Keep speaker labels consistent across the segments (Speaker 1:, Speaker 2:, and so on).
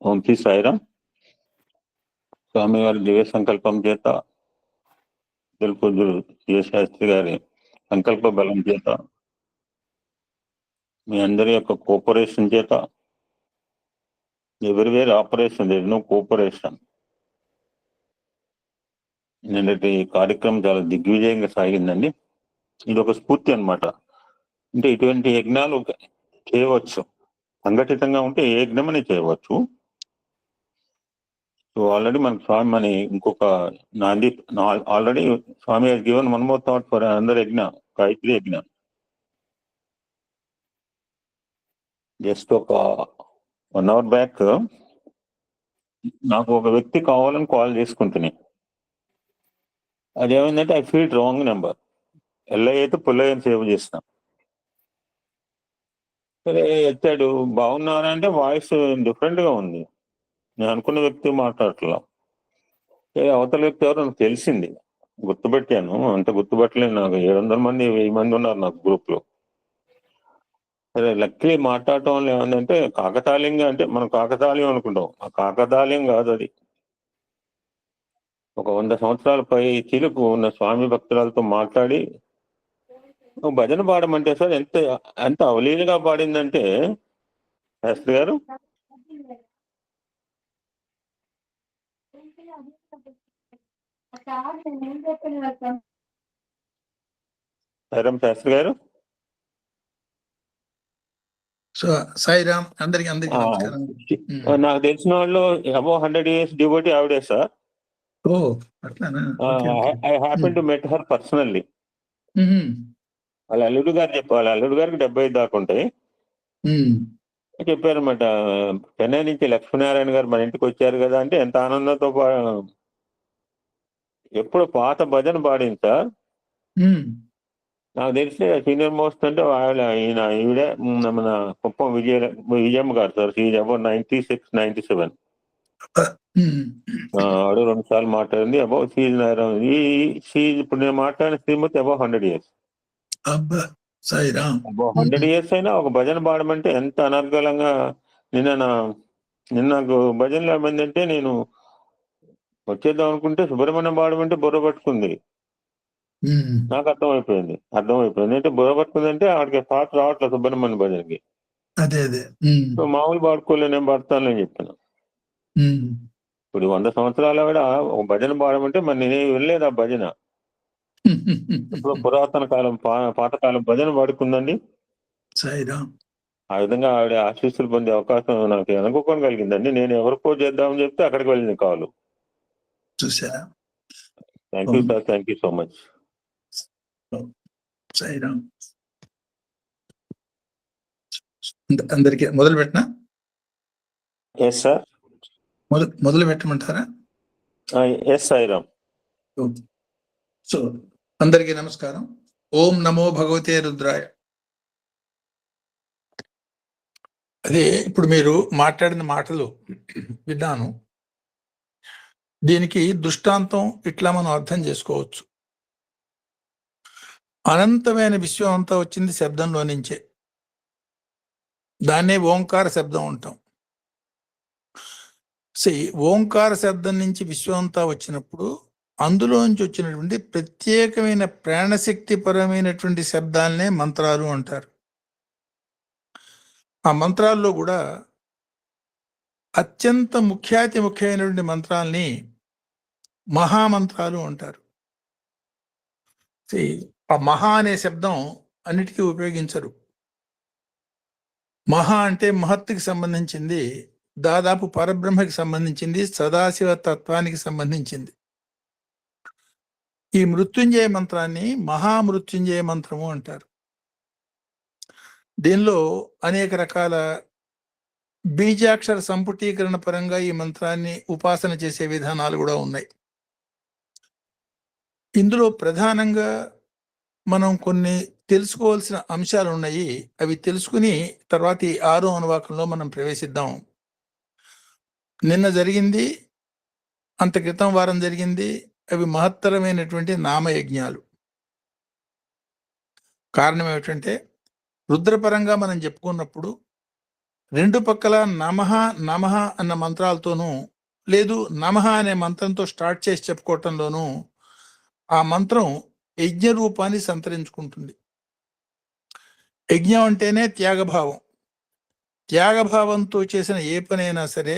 Speaker 1: ఓం శ్రీ సాయిరాం. స్వామివారి దివ్య సంకల్పం చేత తెలుపూజు శాస్త్రి గారి సంకల్ప బలం చేత మీ అందరి యొక్క కోఆపరేషన్ చేత ఎవరివేరు ఆపరేషన్ లేదు, నో కోఆపరేషన్. నిన్నటి కార్యక్రమం చాలా దిగ్విజయంగా సాగిందండి. ఇది ఒక స్ఫూర్తి అన్నమాట. అంటే ఇటువంటి యజ్ఞాలు చేయవచ్చు, సంఘటితంగా ఉంటే ఏ యజ్ఞమని చేయవచ్చు. సో ఆల్రెడీ మనకు స్వామి మన ఇంకొక నాంది already Swami has given one more thought for అందర్ యజ్ఞ, గాయత్రి యజ్ఞ. జస్ట్ ఒక 1 hour బ్యాక్ నాకు ఒక వ్యక్తి కావాలని కాల్ చేసుకుంటున్నాయి. అదేమైందంటే ఐ ఫీల్ రాంగ్ నెంబర్. ఎల్ఐ అయితే పుల్లయ్య అని సేవ్ చేసిన. సరే ఎత్తాడు, బాగున్నారా అంటే వాయిస్ డిఫరెంట్ గా ఉంది. నేను అనుకున్న వ్యక్తి మాట్లాడట్లా. అవతల వ్యక్తి ఎవరు నాకు తెలిసింది, గుర్తుపెట్టాను. అంత గుర్తుపట్టలేదు. నాకు 700 మంది 1000 మంది ఉన్నారు నాకు గ్రూప్ లో. సరే లక్కీ మాట్లాడటం వల్ల ఏమందంటే కాకతాళీయంగా, అంటే మనం కాకతాళీయం అనుకుంటాం, ఆ కాకతాళీయం కాదు అది. ఒక 100 సంవత్సరాల పై చిలుకు ఉన్న స్వామి భక్తులతో మాట్లాడి భజన పాడమంటే సార్ ఎంత ఎంత అవలీలుగా పాడిందంటే శాస్త్రి గారు, సాయిరాం శాస్త్రి గారు.
Speaker 2: సో సాయిరామ్, అందరికి నమస్కారం.
Speaker 1: నాకు తెలిసిన వాళ్ళు అబౌవ్ 100 years డివోటీ ఆవిడే సార్.
Speaker 2: ఓ అట్లానా?
Speaker 1: I happen to met her personally. వాళ్ళ అల్లుడు గారు వాళ్ళ అల్లుడు గారికి 75 దాకా ఉంటాయి. చెప్పారన్నమాట, చెన్నై నుంచి లక్ష్మీనారాయణ గారు మన ఇంటికి వచ్చారు కదా అంటే ఎంత ఆనందంతో ఎప్పుడు పాత భజన పాడింది సార్. నాకు తెలిసి సీనియర్ మోస్ట్ అంటే ఈవిడే మన కుప్పం విజయమ్మ గారు సార్. She's about 96, 97. ఆవిడ 2 సార్లు మాట్లాడింది. అబౌట్ షీజ్ ఇప్పుడు నేను మాట్లాడిన శ్రీమతి అబౌవ్ 100 years. అబౌవ్ 100 years అయినా ఒక భజన పాడమంటే ఎంత అనర్గళంగా. నిన్న నాకు భజనలో ఏమైందంటే, నేను వచ్చేద్దాం అనుకుంటే సుబ్రహ్మణ్యం పాడమంటే బుర్ర పట్టుకుంది. నాకు అర్థమైపోయింది అంటే బుర్ర పట్టుకుంది అంటే ఆవిడకి థాట్ రావట్లేదు సుబ్రహ్మణ్య భజనకి. సో మామూలు పాడుకోలే, నేను పాడతాను అని చెప్పాను. ఇప్పుడు 100 సంవత్సరాల ఆవిడ ఒక భజన పాడమంటే మరి నేను వెళ్ళలేదు ఆ భజన. ఇప్పుడు పురాతన కాలం పాతకాలం భజన పాడుకుందండి. ఆ విధంగా ఆవిడ ఆశీస్సులు పొందే అవకాశం నాకు అనుకోకుండా కలిగిందండి. నేను ఎవరికో చేద్దామని చెప్తే అక్కడికి వెళ్ళింది కాలు.
Speaker 2: చూసారా?
Speaker 1: Thank you sir, thank you so much.
Speaker 2: Sairam. అందరికి మొదలు పెట్టినా?
Speaker 1: ఎస్ సార్,
Speaker 2: మొదలు పెట్టమంటారా?
Speaker 1: ఎస్ సాయిరామ్.
Speaker 2: సో అందరికీ నమస్కారం. ఓం నమో భగవతే రుద్రాయ. అదే ఇప్పుడు మీరు మాట్లాడిన మాటలు విన్నాను. దీనికి దృష్టాంతం ఇట్లా మనం అర్థం చేసుకోవచ్చు. అనంతమైన విశ్వం అంతా వచ్చింది శబ్దంలో నుంచే. దాన్నే ఓంకార శబ్దం ఉంటాం. ఓంకార శబ్దం నుంచి విశ్వం అంతా వచ్చినప్పుడు అందులోంచి వచ్చినటువంటి ప్రత్యేకమైన ప్రాణశక్తి పరమైనటువంటి శబ్దాలనే మంత్రాలు అంటారు. ఆ మంత్రాల్లో కూడా అత్యంత ముఖ్యమైనటువంటి మంత్రాల్ని మహామంత్రాలు అంటారు. ఆ మహా అనే శబ్దం అన్నిటికీ ఉపయోగించరు. మహా అంటే మహత్తుకి సంబంధించింది, దాదాపు పరబ్రహ్మకి సంబంధించింది, సదాశివ తత్వానికి సంబంధించింది. ఈ మృత్యుంజయ మంత్రాన్ని మహామృత్యుంజయ మంత్రము అంటారు. దీనిలో అనేక రకాల బీజాక్షర సంపుటీకరణ పరంగా ఈ మంత్రాన్ని ఉపాసన చేసే విధానాలు కూడా ఉన్నాయి. ఇందులో ప్రధానంగా మనం కొన్ని తెలుసుకోవాల్సిన అంశాలు ఉన్నాయి. అవి తెలుసుకుని తర్వాత ఈ 6వ అనువాకంలో మనం ప్రవేశిద్దాం. నిన్న జరిగింది, అంత క్రితం వారం జరిగింది. అవి మహత్తరమైనటువంటి నామయజ్ఞాలు. కారణం ఏమిటంటే రుద్రపరంగా మనం చెప్పుకున్నప్పుడు రెండు పక్కల నమః నమః అన్న మంత్రాలతోనూ లేదు నమః అనే మంత్రంతో స్టార్ట్ చేసి చెప్పుకోవటంలోనూ ఆ మంత్రం యజ్ఞ రూపాన్ని సంతరించుకుంటుంది. యజ్ఞం అంటేనే త్యాగభావం. త్యాగభావంతో చేసిన ఏ పనైనా సరే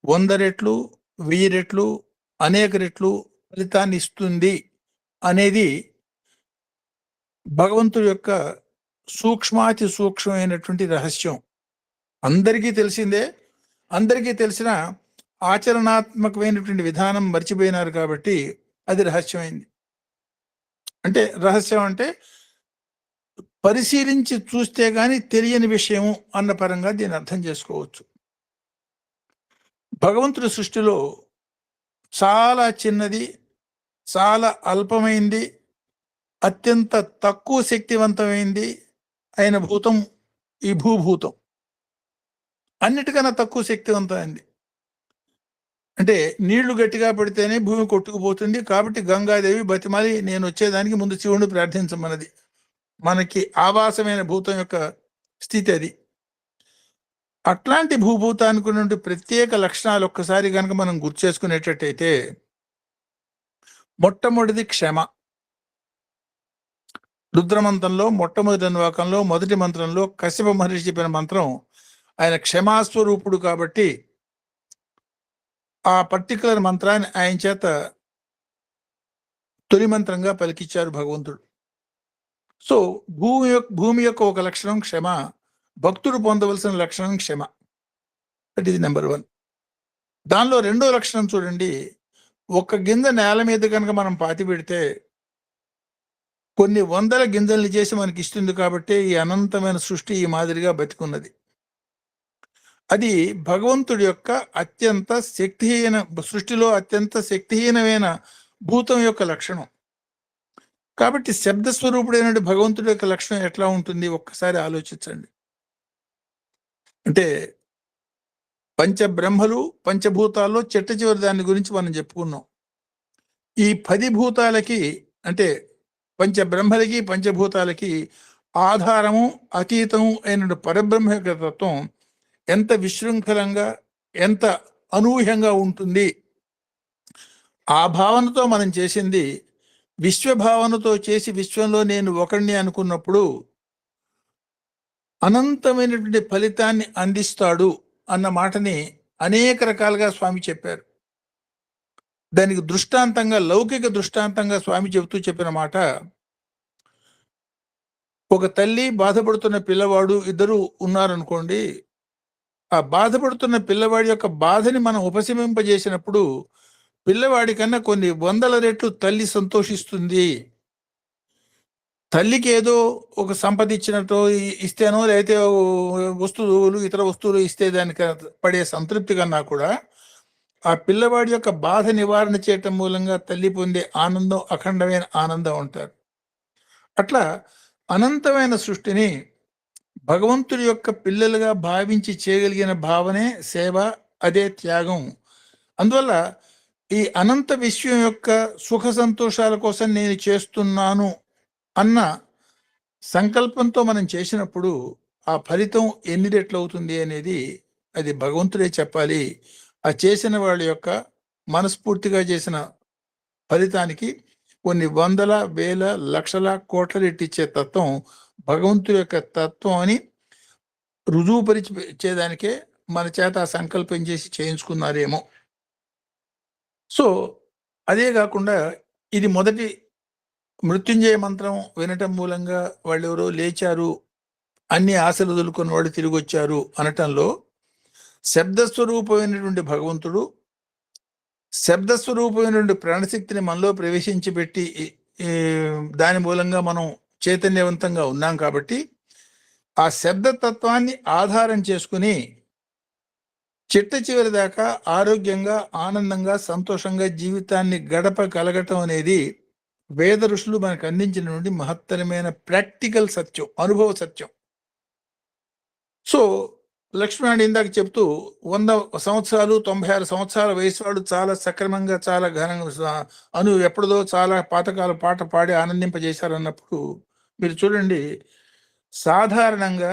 Speaker 2: 100 రెట్లు 1000 రెట్లు అనేక రెట్లు ఫలితాన్ని ఇస్తుంది అనేది భగవంతుడి యొక్క సూక్ష్మాతి సూక్ష్మమైనటువంటి రహస్యం. అందరికీ తెలిసిందే. అందరికీ తెలిసిన ఆచరణాత్మకమైనటువంటి విధానం మర్చిపోయినారు కాబట్టి అది రహస్యమైంది. అంటే రహస్యం అంటే పరిశీలించి చూస్తే గాని తెలియని విషయం అన్న పరంగా దీన్ని అర్థం చేసుకోవచ్చు. భగవంతుడి సృష్టిలో చాలా చిన్నది, చాలా అల్పమైంది, అత్యంత తక్కువ శక్తివంతమైంది అయిన భూతం ఈ భూభూతం. అన్నిటికన్నా తక్కువ శక్తివంతమైంది. అంటే నీళ్లు గట్టిగా పడితేనే భూమి కొట్టుకుపోతుంది. కాబట్టి గంగాదేవి బతిమాలి నేను వచ్చేదానికి ముందు శివుని ప్రార్థించమన్నది. మనకి ఆవాసమైన భూతం యొక్క స్థితి అది. అట్లాంటి భూభూతానికి ఉన్నటువంటి ప్రత్యేక లక్షణాలు ఒక్కసారి కనుక మనం గుర్తు చేసుకునేటట్టయితే మొట్టమొదటిది క్షమ. రుద్రమంత్రంలో మొట్టమొదటి అనువాకంలో మొదటి మంత్రంలో కశ్యప మహర్షి చెప్పిన మంత్రం ఆయన క్షమాస్వరూపుడు కాబట్టి ఆ పర్టికులర్ మంత్రాన్ని ఆయన చేత తొలి మంత్రంగా పలికిచ్చారు భగవంతుడు. సో భూమి యొక్క ఒక లక్షణం క్షమ, భక్తుడు పొందవలసిన లక్షణం క్షమ. That is number 1. దానిలో రెండో లక్షణం చూడండి, ఒక గింజ నేల మీద కనుక మనం పాతి పెడితే కొన్ని వందల గింజల్ని చేసి మనకి ఇస్తుంది కాబట్టి ఈ అనంతమైన సృష్టి ఈ మాదిరిగా బతికున్నది. అది భగవంతుడి యొక్క అత్యంత శక్తిహీన సృష్టిలో అత్యంత శక్తిహీనమైన భూతం యొక్క లక్షణం. కాబట్టి శబ్దస్వరూపుడైన భగవంతుడి యొక్క లక్షణం ఎట్లా ఉంటుంది ఒక్కసారి ఆలోచించండి. అంటే పంచబ్రహ్మలు పంచభూతాల్లో చిట్ట చివరి దాని గురించి మనం చెప్పుకున్నాం. ఈ 10 భూతాలకి అంటే పంచబ్రహ్మలకి పంచభూతాలకి ఆధారము అతీతము అయిన పరబ్రహ్మ యొక్క తత్వం ఎంత విశృంఖలంగా ఎంత అనూహ్యంగా ఉంటుంది. ఆ భావనతో మనం చేసింది విశ్వభావనతో చేసి విశ్వంలో నేను ఒకడిని అనుకున్నప్పుడు అనంతమైనటువంటి ఫలితాన్ని అందిస్తాడు అన్న మాటని అనేక రకాలుగా స్వామి చెప్పారు. దానికి దృష్టాంతంగా లౌకిక దృష్టాంతంగా స్వామి చెబుతూ చెప్పిన మాట, ఒక తల్లి బాధపడుతున్న పిల్లవాడు ఇద్దరు ఉన్నారనుకోండి. ఆ బాధపడుతున్న పిల్లవాడి యొక్క బాధని మనం ఉపశమింపజేసినప్పుడు పిల్లవాడి కన్నా కొన్ని వందల రెట్లు తల్లి సంతోషిస్తుంది. తల్లికి ఏదో ఒక సంపద ఇచ్చినట్టు ఇస్తేనో లేకపోతే వస్తువులు ఇతర వస్తువులు ఇస్తే దానికి పడే సంతృప్తి కన్నా కూడా ఆ పిల్లవాడి యొక్క బాధ నివారణ చేయటం మూలంగా తల్లి పొందే ఆనందం అఖండమైన ఆనందం అంటారు. అట్లా అనంతమైన సృష్టిని భగవంతుడి యొక్క పిల్లలుగా భావించి చేయగలిగిన భావనే సేవ, అదే త్యాగం. అందువల్ల ఈ అనంత విశ్వం యొక్క సుఖ సంతోషాల కోసం నేను చేస్తున్నాను అన్న సంకల్పంతో మనం చేసినప్పుడు ఆ ఫలితం ఎన్ని రెట్లు అవుతుంది అనేది అది భగవంతుడే చెప్పాలి. ఆ చేసిన వాళ్ళ యొక్క మనస్ఫూర్తిగా చేసిన ఫలితానికి కొన్ని వందల వేల లక్షల కోట్ల రెట్టిచ్చే తత్వం భగవంతుడి యొక్క తత్వం అని రుజువుపరిచేదానికే మన చేత ఆ సంకల్పం చేసి చేయించుకున్నారేమో. సో అదే కాకుండా ఇది మొదటి మృత్యుంజయ మంత్రం వినటం మూలంగా వాళ్ళు ఎవరో లేచారు, అన్ని ఆశలు వదులుకున్న వాళ్ళు తిరిగి వచ్చారు అనటంలో శబ్దస్వరూపమైనటువంటి భగవంతుడు శబ్దస్వరూపమైనటువంటి ప్రాణశక్తిని మనలో ప్రవేశించి దాని మూలంగా మనం చైతన్యవంతంగా ఉన్నాం కాబట్టి ఆ శబ్దతత్వాన్ని ఆధారం చేసుకుని చిట్ట చివరి దాకా ఆరోగ్యంగా ఆనందంగా సంతోషంగా జీవితాన్ని గడపగలగటం అనేది వేద ఋషులు మనకు అందించినటువంటి మహత్తరమైన ప్రాక్టికల్ సత్యం, అనుభవ సత్యం. సో లక్ష్మణుడు ఇందాక చెప్తూ 100 సంవత్సరాలు 96 సంవత్సరాల వయసు వాడు చాలా సక్రమంగా చాలా ఘనంగా ఎప్పుడుదో చాలా పాతకాల పాట పాడి ఆనందింపజేశారన్నప్పుడు మీరు చూడండి, సాధారణంగా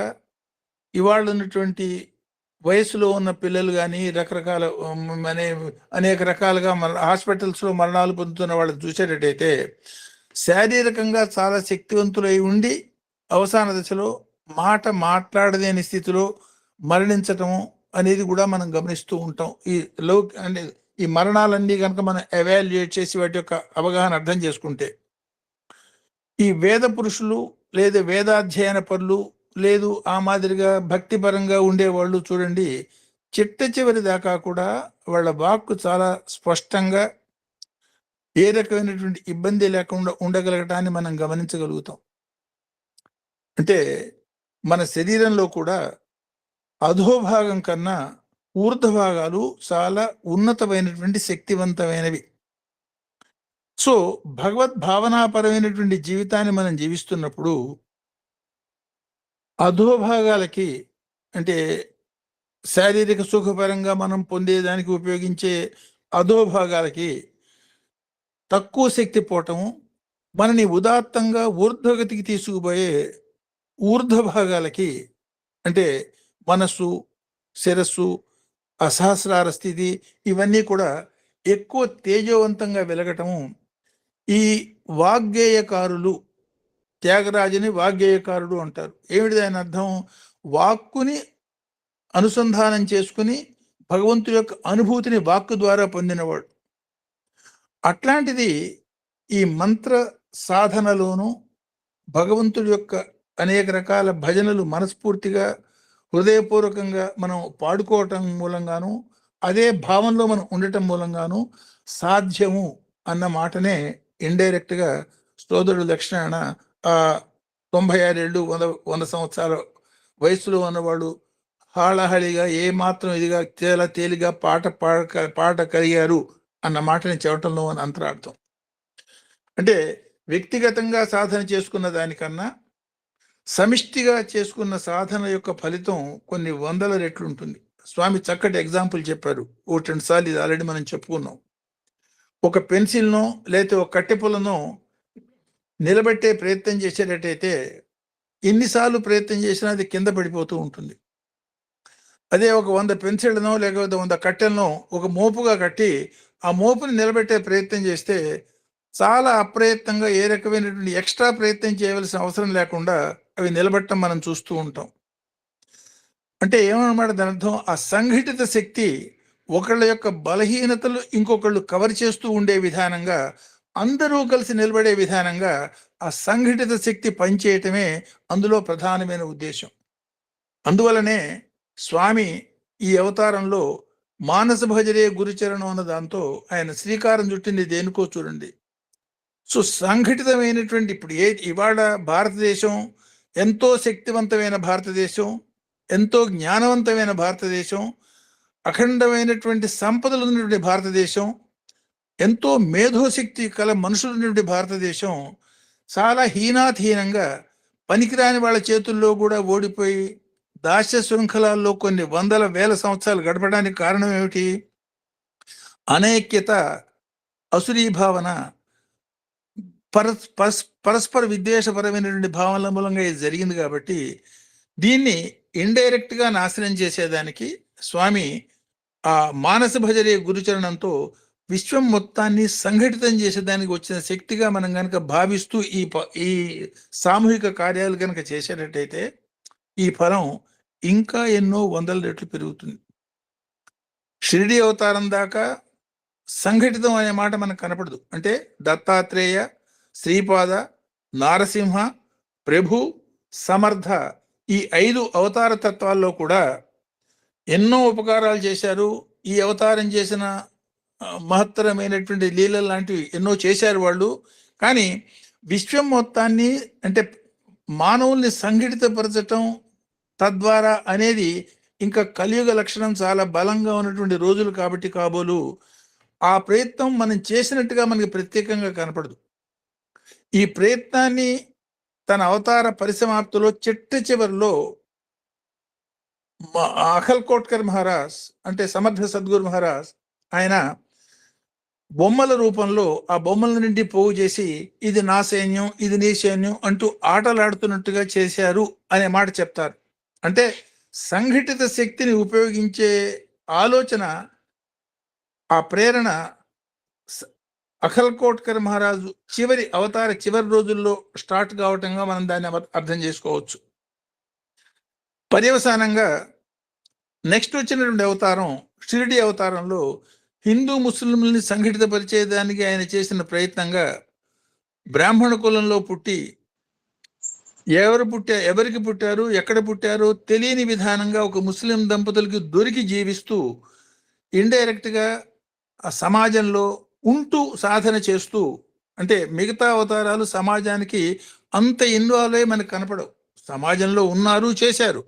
Speaker 2: ఇవాళ ఉన్నటువంటి వయసులో ఉన్న పిల్లలు కానీ రకరకాల అనేక రకాలుగా హాస్పిటల్స్లో మరణాలు పొందుతున్న వాళ్ళని చూసేటట్టయితే శారీరకంగా చాలా శక్తివంతులై ఉండి అవసాన దశలో మాట మాట్లాడలేని స్థితిలో మరణించటం అనేది కూడా మనం గమనిస్తూ ఉంటాం. అంటే ఈ మరణాలన్నీ కనుక మనం ఎవాల్యుయేట్ చేసి వాటి యొక్క అవగాహన అర్థం చేసుకుంటే, ఈ వేద పురుషులు లేదా వేదాధ్యయన పరులు లేదు ఆ మాదిరిగా భక్తిపరంగా ఉండేవాళ్ళు చూడండి, చిట్ట చివరి దాకా కూడా వాళ్ళ వాక్కు చాలా స్పష్టంగా ఏ రకమైనటువంటి ఇబ్బంది లేకుండా ఉండగలగటాన్ని మనం గమనించగలుగుతాం. అంటే మన శరీరంలో కూడా అధోభాగం కన్నా ఊర్ధ్వభాగాలు చాలా ఉన్నతమైనటువంటి శక్తివంతమైనవి. సో భగవద్భావనాపరమైనటువంటి జీవితాన్ని మనం జీవిస్తున్నప్పుడు అధోభాగాలకి, అంటే శారీరక సుఖపరంగా మనం పొందేదానికి ఉపయోగించే అధోభాగాలకి తక్కువ శక్తి పోవటము, మనని ఉదాత్తంగా ఊర్ధ్వగతికి తీసుకుపోయే ఊర్ధ్వభాగాలకి, అంటే మనస్సు, శిరస్సు, అసహస్రార స్థితి, ఇవన్నీ కూడా ఎక్కువ తేజవంతంగా వెలగటము ఈ వాగ్గేయకారులు, త్యాగరాజుని వాగ్గేయకారుడు అంటారు. ఏమిటి దాని అర్థం? వాక్కుని అనుసంధానం చేసుకుని భగవంతుడి యొక్క అనుభూతిని వాక్కు ద్వారా పొందినవాడు. అట్లాంటిది ఈ మంత్ర సాధనలోనూ భగవంతుడి యొక్క అనేక రకాల భజనలు మనస్ఫూర్తిగా హృదయపూర్వకంగా మనం పాడుకోవటం మూలంగాను, అదే భావంలో మనం ఉండటం మూలంగాను సాధ్యము అన్న మాటనే ఇండైరెక్ట్గా సోదరుడు లక్ష్మణ 96 ఏళ్ళు 100 సంవత్సరాల వయసులో ఉన్నవాడు హాళహళిగా ఏమాత్రం ఇదిగా చాలా తేలిగా పాట కలిగారు అన్న మాటని చెప్పటంలో అని అంతరార్థం. అంటే వ్యక్తిగతంగా సాధన చేసుకున్న దానికన్నా సమిష్టిగా చేసుకున్న సాధన యొక్క ఫలితం కొన్ని 100 రెట్లు ఉంటుంది. స్వామి చక్కటి ఎగ్జాంపుల్ చెప్పారు. 1-2 సార్లు ఇది ఆల్రెడీ మనం చెప్పుకున్నాం. ఒక పెన్సిల్నో లేకపోతే ఒక కట్టెపుల్లనో నిలబెట్టే ప్రయత్నం చేసేటట్టయితే ఎన్నిసార్లు ప్రయత్నం చేసినా అది కింద పడిపోతూ ఉంటుంది. అదే ఒక 100 పెన్సిళ్ళనో లేకపోతే 100 కట్టెలనో ఒక మోపుగా కట్టి ఆ మోపుని నిలబెట్టే ప్రయత్నం చేస్తే చాలా అప్రయత్నంగా ఏ రకమైనటువంటి ఎక్స్ట్రా ప్రయత్నం చేయవలసిన అవసరం లేకుండా అవి నిలబెట్టడం మనం చూస్తూ ఉంటాం. అంటే ఏమన్నమాట దాని అర్థం? ఆ సంఘటిత శక్తి ఒకళ్ళ యొక్క బలహీనతలు ఇంకొకళ్ళు కవర్ చేస్తూ ఉండే విధానంగా, అందరూ కలిసి నిలబడే విధానంగా ఆ సంఘటిత శక్తి పనిచేయటమే అందులో ప్రధానమైన ఉద్దేశం. అందువలనే స్వామి ఈ అవతారంలో మానస భజరే గురుచరణం అన్న దాంతో ఆయన శ్రీకారం చుట్టింది దేనికో చూడండి. సో సంఘటితమైనటువంటి ఇప్పుడు ఇవాళ భారతదేశం ఎంతో శక్తివంతమైన భారతదేశం, ఎంతో జ్ఞానవంతమైన భారతదేశం, అఖండమైనటువంటి సంపదలు ఉన్నటువంటి భారతదేశం, ఎంతో మేధోశక్తి కల మనుషులు ఉన్నటువంటి భారతదేశం చాలా హీనాధీనంగా పనికిరాని వాళ్ళ చేతుల్లో కూడా ఓడిపోయి దాస్య శృంఖలాల్లో కొన్ని 100,000 సంవత్సరాలు గడపడానికి కారణం ఏమిటి? అనైక్యత, అసురీభావన, పరస్పర విద్వేషపరమైనటువంటి భావనల మూలంగా ఇది జరిగింది. కాబట్టి దీన్ని ఇండైరెక్ట్ గా నాశనం చేసేదానికి స్వామి ఆ మానస భజరే గురుచరణంతో విశ్వం మొత్తాన్ని సంఘటితం చేసేదానికి వచ్చిన శక్తిగా మనం కనుక భావిస్తూ ఈ సామూహిక కార్యాలు కనుక చేసేటట్టయితే ఈ ఫలం ఇంకా ఎన్నో 100 రెట్లు పెరుగుతుంది. షిరిడి అవతారం దాకా సంఘటితం అనే మాట మనకు కనపడదు. అంటే దత్తాత్రేయ, శ్రీపాద, నారసింహ, ప్రభు, సమర్థ, ఈ 5 అవతార తత్వాల్లో కూడా ఎన్నో ఉపకారాలు చేశారు. ఈ అవతారం చేసిన మహత్తరమైనటువంటి లీలలు లాంటివి ఎన్నో చేశారు వాళ్ళు. కానీ విశ్వం మొత్తాన్ని, అంటే మానవుల్ని సంఘటితపరచటం తద్వారా అనేది ఇంకా కలియుగ లక్షణం చాలా బలంగా ఉన్నటువంటి రోజులు కాబట్టి కాబోలు ఆ ప్రయత్నం మనం చేసినట్టుగా మనకి ప్రత్యేకంగా కనపడదు. ఈ ప్రయత్నాన్ని తన అవతార పరిసమాప్తిలో చిట్ట చివరిలో అఖల్ కోట్కర్ మహారాజ్, అంటే సమర్థ సద్గురు మహారాజ్, ఆయన బొమ్మల రూపంలో ఆ బొమ్మల నుండి పోగు చేసి ఇది నా సైన్యం, ఇది నీ సైన్యం అంటూ ఆటలాడుతున్నట్టుగా చేశారు అనే మాట చెప్తారు. అంటే సంఘటిత శక్తిని ఉపయోగించే ఆలోచన, ఆ ప్రేరణ అఖల్కోట్కర్ మహారాజు చివరి రోజుల్లో స్టార్ట్ కావటంగా మనం దాన్ని అర్థం చేసుకోవచ్చు. పర్యవసానంగా నెక్స్ట్ వచ్చినటువంటి అవతారం షిరిడి అవతారంలో హిందూ ముస్లింలని సంఘటితపరిచేదానికి ఆయన చేసిన ప్రయత్నంగా బ్రాహ్మణ కులంలో పుట్టి ఎవరికి పుట్టారు, ఎక్కడ పుట్టారో తెలియని విధానంగా ఒక ముస్లిం దంపతులకి దొరికి జీవిస్తూ ఇండైరెక్ట్గా ఆ సమాజంలో ఉంటూ సాధన చేస్తూ, అంటే మిగతా అవతారాలు సమాజానికి అంత ఇన్వాల్వ్ అయ్యి మనకు కనపడవు. సమాజంలో ఉన్నారు, చేశారు.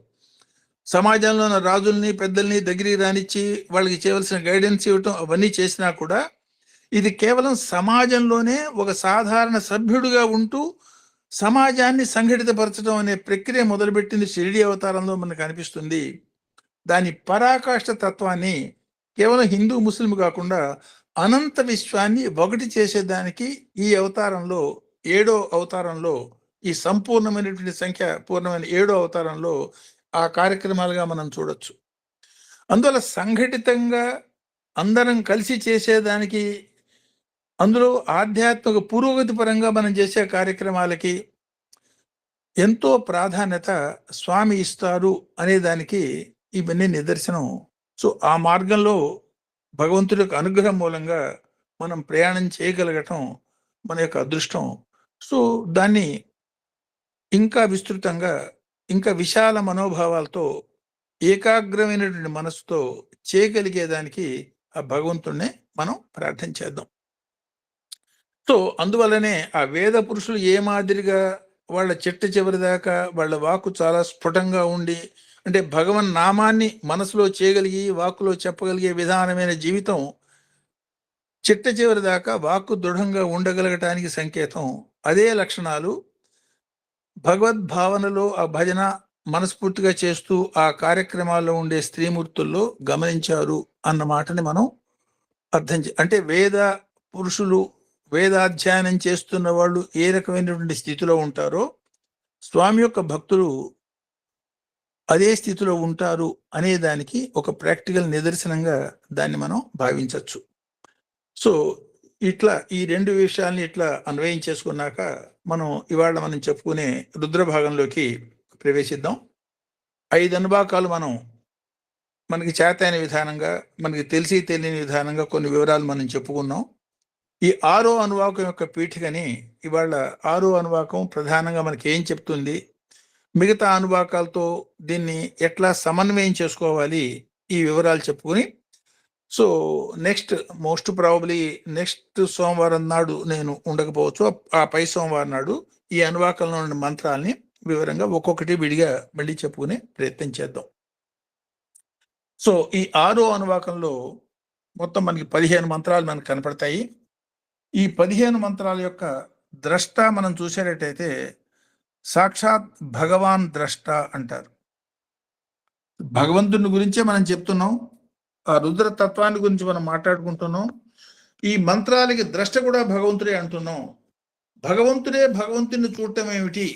Speaker 2: సమాజంలో ఉన్న రాజుల్ని పెద్దల్ని దగ్గరికి రానిచ్చి వాళ్ళకి చేయవలసిన గైడెన్స్ ఇవ్వటం అవన్నీ చేసినా కూడా ఇది కేవలం సమాజంలోనే ఒక సాధారణ సభ్యుడిగా ఉంటూ సమాజాన్ని సంఘటితపరచడం అనే ప్రక్రియ మొదలుపెట్టింది షిరిడి అవతారంలో మనకు అనిపిస్తుంది. దాని పరాకాష్ఠ తత్వాన్ని కేవలం హిందూ ముస్లిం కాకుండా అనంత విశ్వాన్ని ఒకటి చేసేదానికి ఈ అవతారంలో 7వ అవతారంలో, ఈ సంపూర్ణమైనటువంటి సంఖ్య పూర్ణమైన 7వ అవతారంలో ఆ కార్యక్రమాలుగా మనం చూడొచ్చు. అందువల్ల సంఘటితంగా అందరం కలిసి చేసేదానికి, అందులో ఆధ్యాత్మిక పురోగతి పరంగా మనం చేసే కార్యక్రమాలకి ఎంతో ప్రాధాన్యత స్వామి ఇస్తారు అనే దానికి ఇవన్నీ నిదర్శనం. సో ఆ మార్గంలో భగవంతుడి యొక్క అనుగ్రహం మూలంగా మనం ప్రయాణం చేయగలగటం మన యొక్క అదృష్టం. సో దాన్ని ఇంకా విస్తృతంగా, ఇంకా విశాల మనోభావాలతో, ఏకాగ్రమైనటువంటి మనసుతో చేయగలిగేదానికి ఆ భగవంతుడినే మనం ప్రార్థన చేద్దాం. సో అందువల్లనే ఆ వేద పురుషులు ఏ మాదిరిగా వాళ్ళ చిట్ట చివరి దాకా వాళ్ళ వాక్కు చాలా స్ఫుటంగా ఉండి, అంటే భగవన్ నామాన్ని మనసులో చేయగలిగి వాక్కులో చెప్పగలిగే విధానమైన జీవితం చిట్ట చివరి దాకా వాక్కు దృఢంగా ఉండగలగటానికి సంకేతం. అదే లక్షణాలు భగవద్భావనలో ఆ భజన మనస్ఫూర్తిగా చేస్తూ ఆ కార్యక్రమాల్లో ఉండే స్త్రీమూర్తుల్లో గమనించారు అన్న మాటని మనం అంటే వేద పురుషులు, వేదాధ్యయనం చేస్తున్న వాళ్ళు ఏ రకమైనటువంటి స్థితిలో ఉంటారో స్వామి యొక్క భక్తులు అదే స్థితిలో ఉంటారు అనే దానికి ఒక ప్రాక్టికల్ నిదర్శనంగా దాన్ని మనం భావించవచ్చు. సో ఇట్లా ఈ 2 విషయాల్ని ఇట్లా అన్వయం చేసుకున్నాక ఇవాళ మనం చెప్పుకునే రుద్రభాగంలోకి ప్రవేశిద్దాం. 5 అనుభాకాలు మనకి చేతైన విధానంగా, మనకి తెలియని విధానంగా కొన్ని వివరాలు మనం చెప్పుకున్నాం. ఈ 6వ అనువాకం యొక్క పీఠికని ఇవాళ 6వ అనువాకం ప్రధానంగా మనకి ఏం చెప్తుంది, మిగతా అనువాకాలతో దీన్ని ఎట్లా సమన్వయం చేసుకోవాలి, ఈ వివరాలు చెప్పుకుని, సో మోస్ట్ ప్రాబబ్లీ నెక్స్ట్ సోమవారం నాడు నేను ఉండకపోవచ్చు, ఆ పై సోమవారం నాడు ఈ అనువాకంలో ఉన్న మంత్రాలని వివరంగా ఒక్కొక్కటి విడిగా మళ్ళీ చెప్పుకునే ప్రయత్నం చేద్దాం. సో ఈ 6వ అనువాకంలో మొత్తం మనకి 15 మంత్రాలు మనకు కనపడతాయి. ఈ 15 మంత్రాల యొక్క ద్రష్ట మనం చూసేటట్టయితే సాక్షాత్ భగవాన్ ద్రష్ట అంటారు. భగవంతుని గురించే మనం చెప్తున్నాం, ఆ రుద్ర తత్వాన్ని గురించి మనం మాట్లాడుకుంటున్నాం. ఈ మంత్రాలకి ద్రష్ట కూడా భగవంతుడే అంటున్నాం. భగవంతుని చూడటం ఏమిటి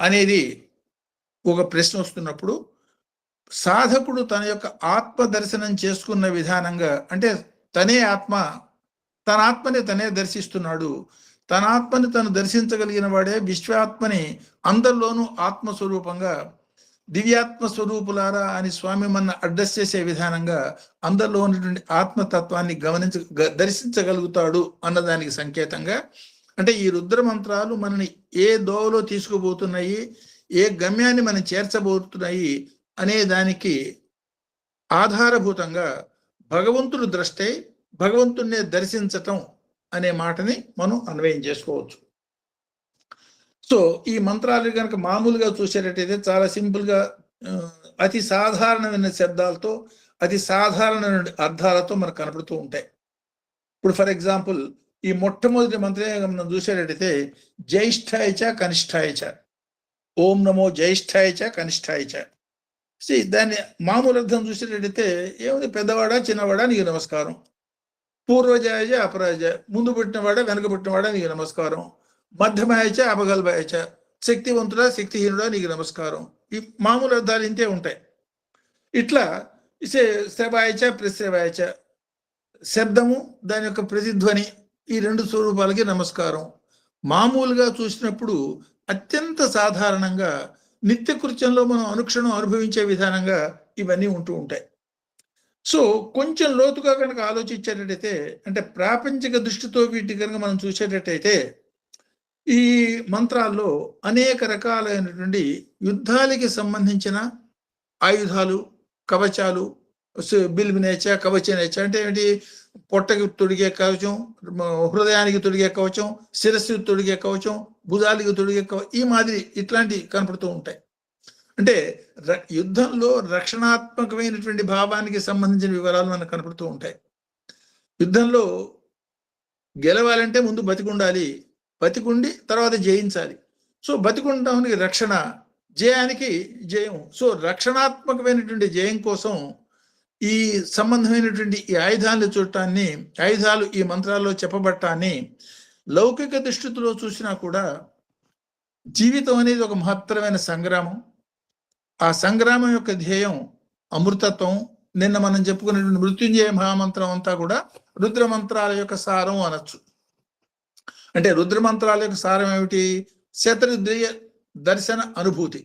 Speaker 2: అనేది ఒక ప్రశ్న వస్తున్నప్పుడు సాధకుడు తన యొక్క ఆత్మ దర్శనం చేసుకున్న విధానంగా, అంటే తనే ఆత్మ, తన ఆత్మని తనే దర్శిస్తున్నాడు. తన ఆత్మని తను దర్శించగలిగిన వాడే విశ్వాత్మని అందరిలోనూ ఆత్మస్వరూపంగా దివ్యాత్మ స్వరూపులారా అని స్వామి మన అడ్రస్ చేసే విధానంగా అందరిలో ఉన్నటువంటి ఆత్మతత్వాన్ని దర్శించగలుగుతాడు అన్నదానికి సంకేతంగా, అంటే ఈ రుద్ర మంత్రాలు మనని ఏ దోవలో తీసుకుపోతున్నాయి, ఏ గమ్యాన్ని మనం చేర్చబోతున్నాయి అనే దానికి ఆధారభూతంగా భగవంతుడు ద్రష్టే, భగవంతుణ్ణే దర్శించటం అనే మాటని మనం అన్వయం చేసుకోవచ్చు. సో ఈ మంత్రాలు కనుక మామూలుగా చూసేటట్టయితే చాలా సింపుల్గా అతి సాధారణమైన శబ్దాలతో, అతి సాధారణమైన అర్థాలతో మనకు కనపడుతూ ఉంటాయి. ఇప్పుడు ఫర్ ఎగ్జాంపుల్ ఈ మొట్టమొదటి మంత్రం మనం చూసేటట్టయితే జ్యేష్ఠాయచ కనిష్ఠాయచ, ఓం నమో జ్యేష్ఠాయచ కనిష్ఠాయచ. దాన్ని మామూలు అర్థం చూసేటట్టయితే ఏముంది, పెద్దవాడా చిన్నవాడా నీకు నమస్కారం, పూర్వజాయచ అపరాజ, ముందు పుట్టినవాడా వెనక పుట్టినవాడా నీకు నమస్కారం, మధ్యమాయచ అపగల్భాయచ, శక్తివంతుడా శక్తిహీనుడా నీకు నమస్కారం, ఈ మామూలు అర్థాలు ఇంతే ఉంటాయి. ఇట్లా శ్రవాయచ ప్రశ్రవాయచ, శబ్దము దాని యొక్క ప్రతిధ్వని, ఈ రెండు స్వరూపాలకి నమస్కారం. మామూలుగా చూసినప్పుడు అత్యంత సాధారణంగా నిత్య కృత్యంలో మనం అనుక్షణం అనుభవించే విధానంగా ఇవన్నీ ఉంటూ ఉంటాయి. సో కొంచెం లోతుగా కనుక ఆలోచించేటట్టయితే, అంటే ప్రాపంచిక దృష్టితో వీటిని కనుక మనం చూసేటట్టయితే, ఈ మంత్రాల్లో అనేక రకాలైనటువంటి యుద్ధాలకి సంబంధించిన ఆయుధాలు, కవచాలు, బిల్వినేచ కవచనేచ అంటే ఏంటి, పొట్టకి తొడిగే కవచం, హృదయానికి తొడిగే కవచం, శిరస్సుకి తొడిగే కవచం, భుజాలకి తొడిగే కవచం, ఈ మాదిరి ఇట్లాంటివి కనపడుతూ ఉంటాయి. అంటే యుద్ధంలో రక్షణాత్మకమైనటువంటి భావానికి సంబంధించిన వివరాలు మనకు కనపడుతూ ఉంటాయి. యుద్ధంలో గెలవాలంటే ముందు బతికుండాలి, బతికుండి తర్వాత జయించాలి. సో బతికుండడానికి రక్షణ, జయానికి జయం. సో రక్షణాత్మకమైనటువంటి జయం కోసం ఈ సంబంధమైనటువంటి ఈ ఆయుధాలను చూడటాన్ని, ఆయుధాలు ఈ మంత్రాల్లో చెప్పబట్టాన్ని లౌకిక దృష్టిలో చూసినా కూడా జీవితం అనేది ఒక మహత్తరమైన సంగ్రామం. ఆ సంగ్రామం యొక్క ధ్యేయం అమృతత్వం. నిన్న మనం చెప్పుకున్నటువంటి మృత్యుంజయ మహామంత్రం అంతా కూడా రుద్రమంత్రాల యొక్క సారం అనొచ్చు. అంటే రుద్రమంత్రాల యొక్క సారం ఏమిటి? శతరుద్రియ దర్శన అనుభూతి.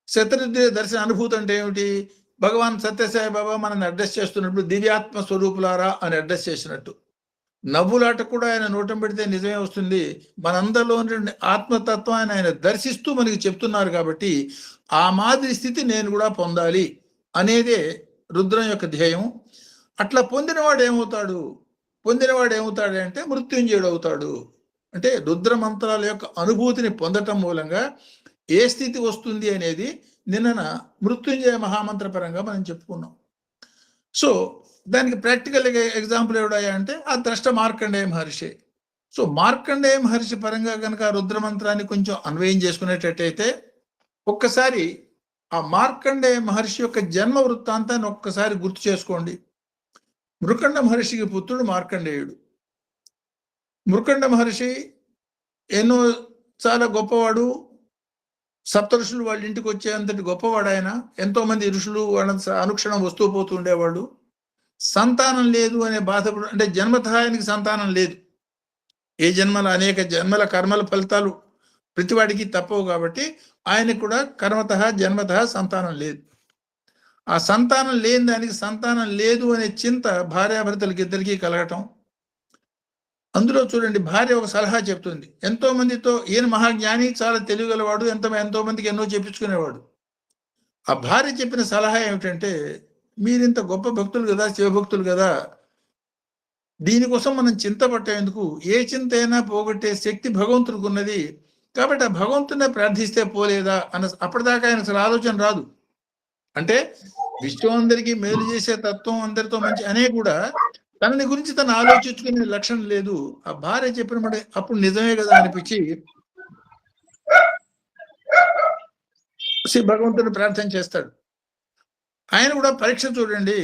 Speaker 2: శతరుద్రియ దర్శన అనుభూతి అంటే ఏమిటి? భగవాన్ సత్యసాయి బాబా మనల్ని అడ్రస్ చేస్తున్నప్పుడు దివ్యాత్మ స్వరూపులారా అని అడ్రస్ చేసినట్టు. నవ్వులాట కూడా ఆయన నోటం పెడితే నిజమే వస్తుంది. మనందరిలో ఉన్నటువంటి ఆత్మతత్వాన్ని ఆయన దర్శిస్తూ మనకి చెప్తున్నారు కాబట్టి ఆ మాదిరి స్థితి నేను కూడా పొందాలి అనేదే రుద్రం యొక్క ధ్యేయం. అట్లా పొందినవాడు ఏమవుతాడు అంటే మృత్యుంజయుడు అవుతాడు. అంటే రుద్ర మంత్రాల యొక్క అనుభూతిని పొందటం మూలంగా ఏ స్థితి వస్తుంది అనేది నిన్న మృత్యుంజయ మహామంత్ర పరంగా మనం చెప్పుకున్నాం. సో దానికి ప్రాక్టికల్ ఎగ్జాంపుల్ ఎవడయ్యా అంటే ఆ ద్రష్ట మార్కండేయ మహర్షి. సో మార్కండేయ మహర్షి పరంగా కనుక రుద్రమంత్రాన్ని కొంచెం అన్వయం చేసుకునేటట్టయితే ఒక్కసారి ఆ మార్కండేయ మహర్షి యొక్క జన్మ వృత్తాంతాన్ని ఒక్కసారి గుర్తు చేసుకోండి. మృకండ మహర్షికి పుత్రుడు మార్కండేయుడు. మృకండ మహర్షి ఎన్నో చాలా గొప్పవాడు. సప్త ఋషులు వాళ్ళ ఇంటికి వచ్చేంతటి గొప్పవాడు ఆయన. ఎంతో మంది ఋషులు వాళ్ళ అనుక్షణం వస్తూ పోతూ ఉండేవాడు. సంతానం లేదు అనే బాధపడు, అంటే జన్మతః ఆయనకి సంతానం లేదు. ఏ జన్మల అనేక జన్మల కర్మల ఫలితాలు ప్రతివాడికి తప్పవు కాబట్టి ఆయనకు కూడా కర్మతః జన్మతః సంతానం లేదు. ఆ సంతానం లేని దానికి సంతానం లేదు అనే చింత భార్యాభర్తలకి ఇద్దరికీ కలగటం. అందులో చూడండి, భార్య ఒక సలహా చెప్తుంది. ఎంతో మందితో, ఈయన మహాజ్ఞాని, చాలా తెలియగలవాడు, ఎంతో మందికి ఎన్నో చెప్పించుకునేవాడు. ఆ భార్య చెప్పిన సలహా ఏమిటంటే, మీరింత గొప్ప భక్తులు కదా, శివభక్తులు కదా, దీనికోసం మనం చింతపట్టేందుకు, ఏ చింత అయినా పోగొట్టే శక్తి భగవంతుడికి ఉన్నది కాబట్టి ఆ భగవంతునే ప్రార్థిస్తే పోలేదా అన్న. అప్పటిదాకా ఆయన అసలు ఆలోచన రాదు. అంటే విశ్వం అందరికీ మేలు చేసే తత్వం, అందరితో మంచి అనే కూడా తనని గురించి తను ఆలోచించుకునే లక్షణం లేదు. ఆ భార్య చెప్పిన మాట అప్పుడు నిజమే కదా అనిపించి భగవంతుని ప్రార్థన చేస్తాడు. ఆయన కూడా పరీక్ష చూడండి.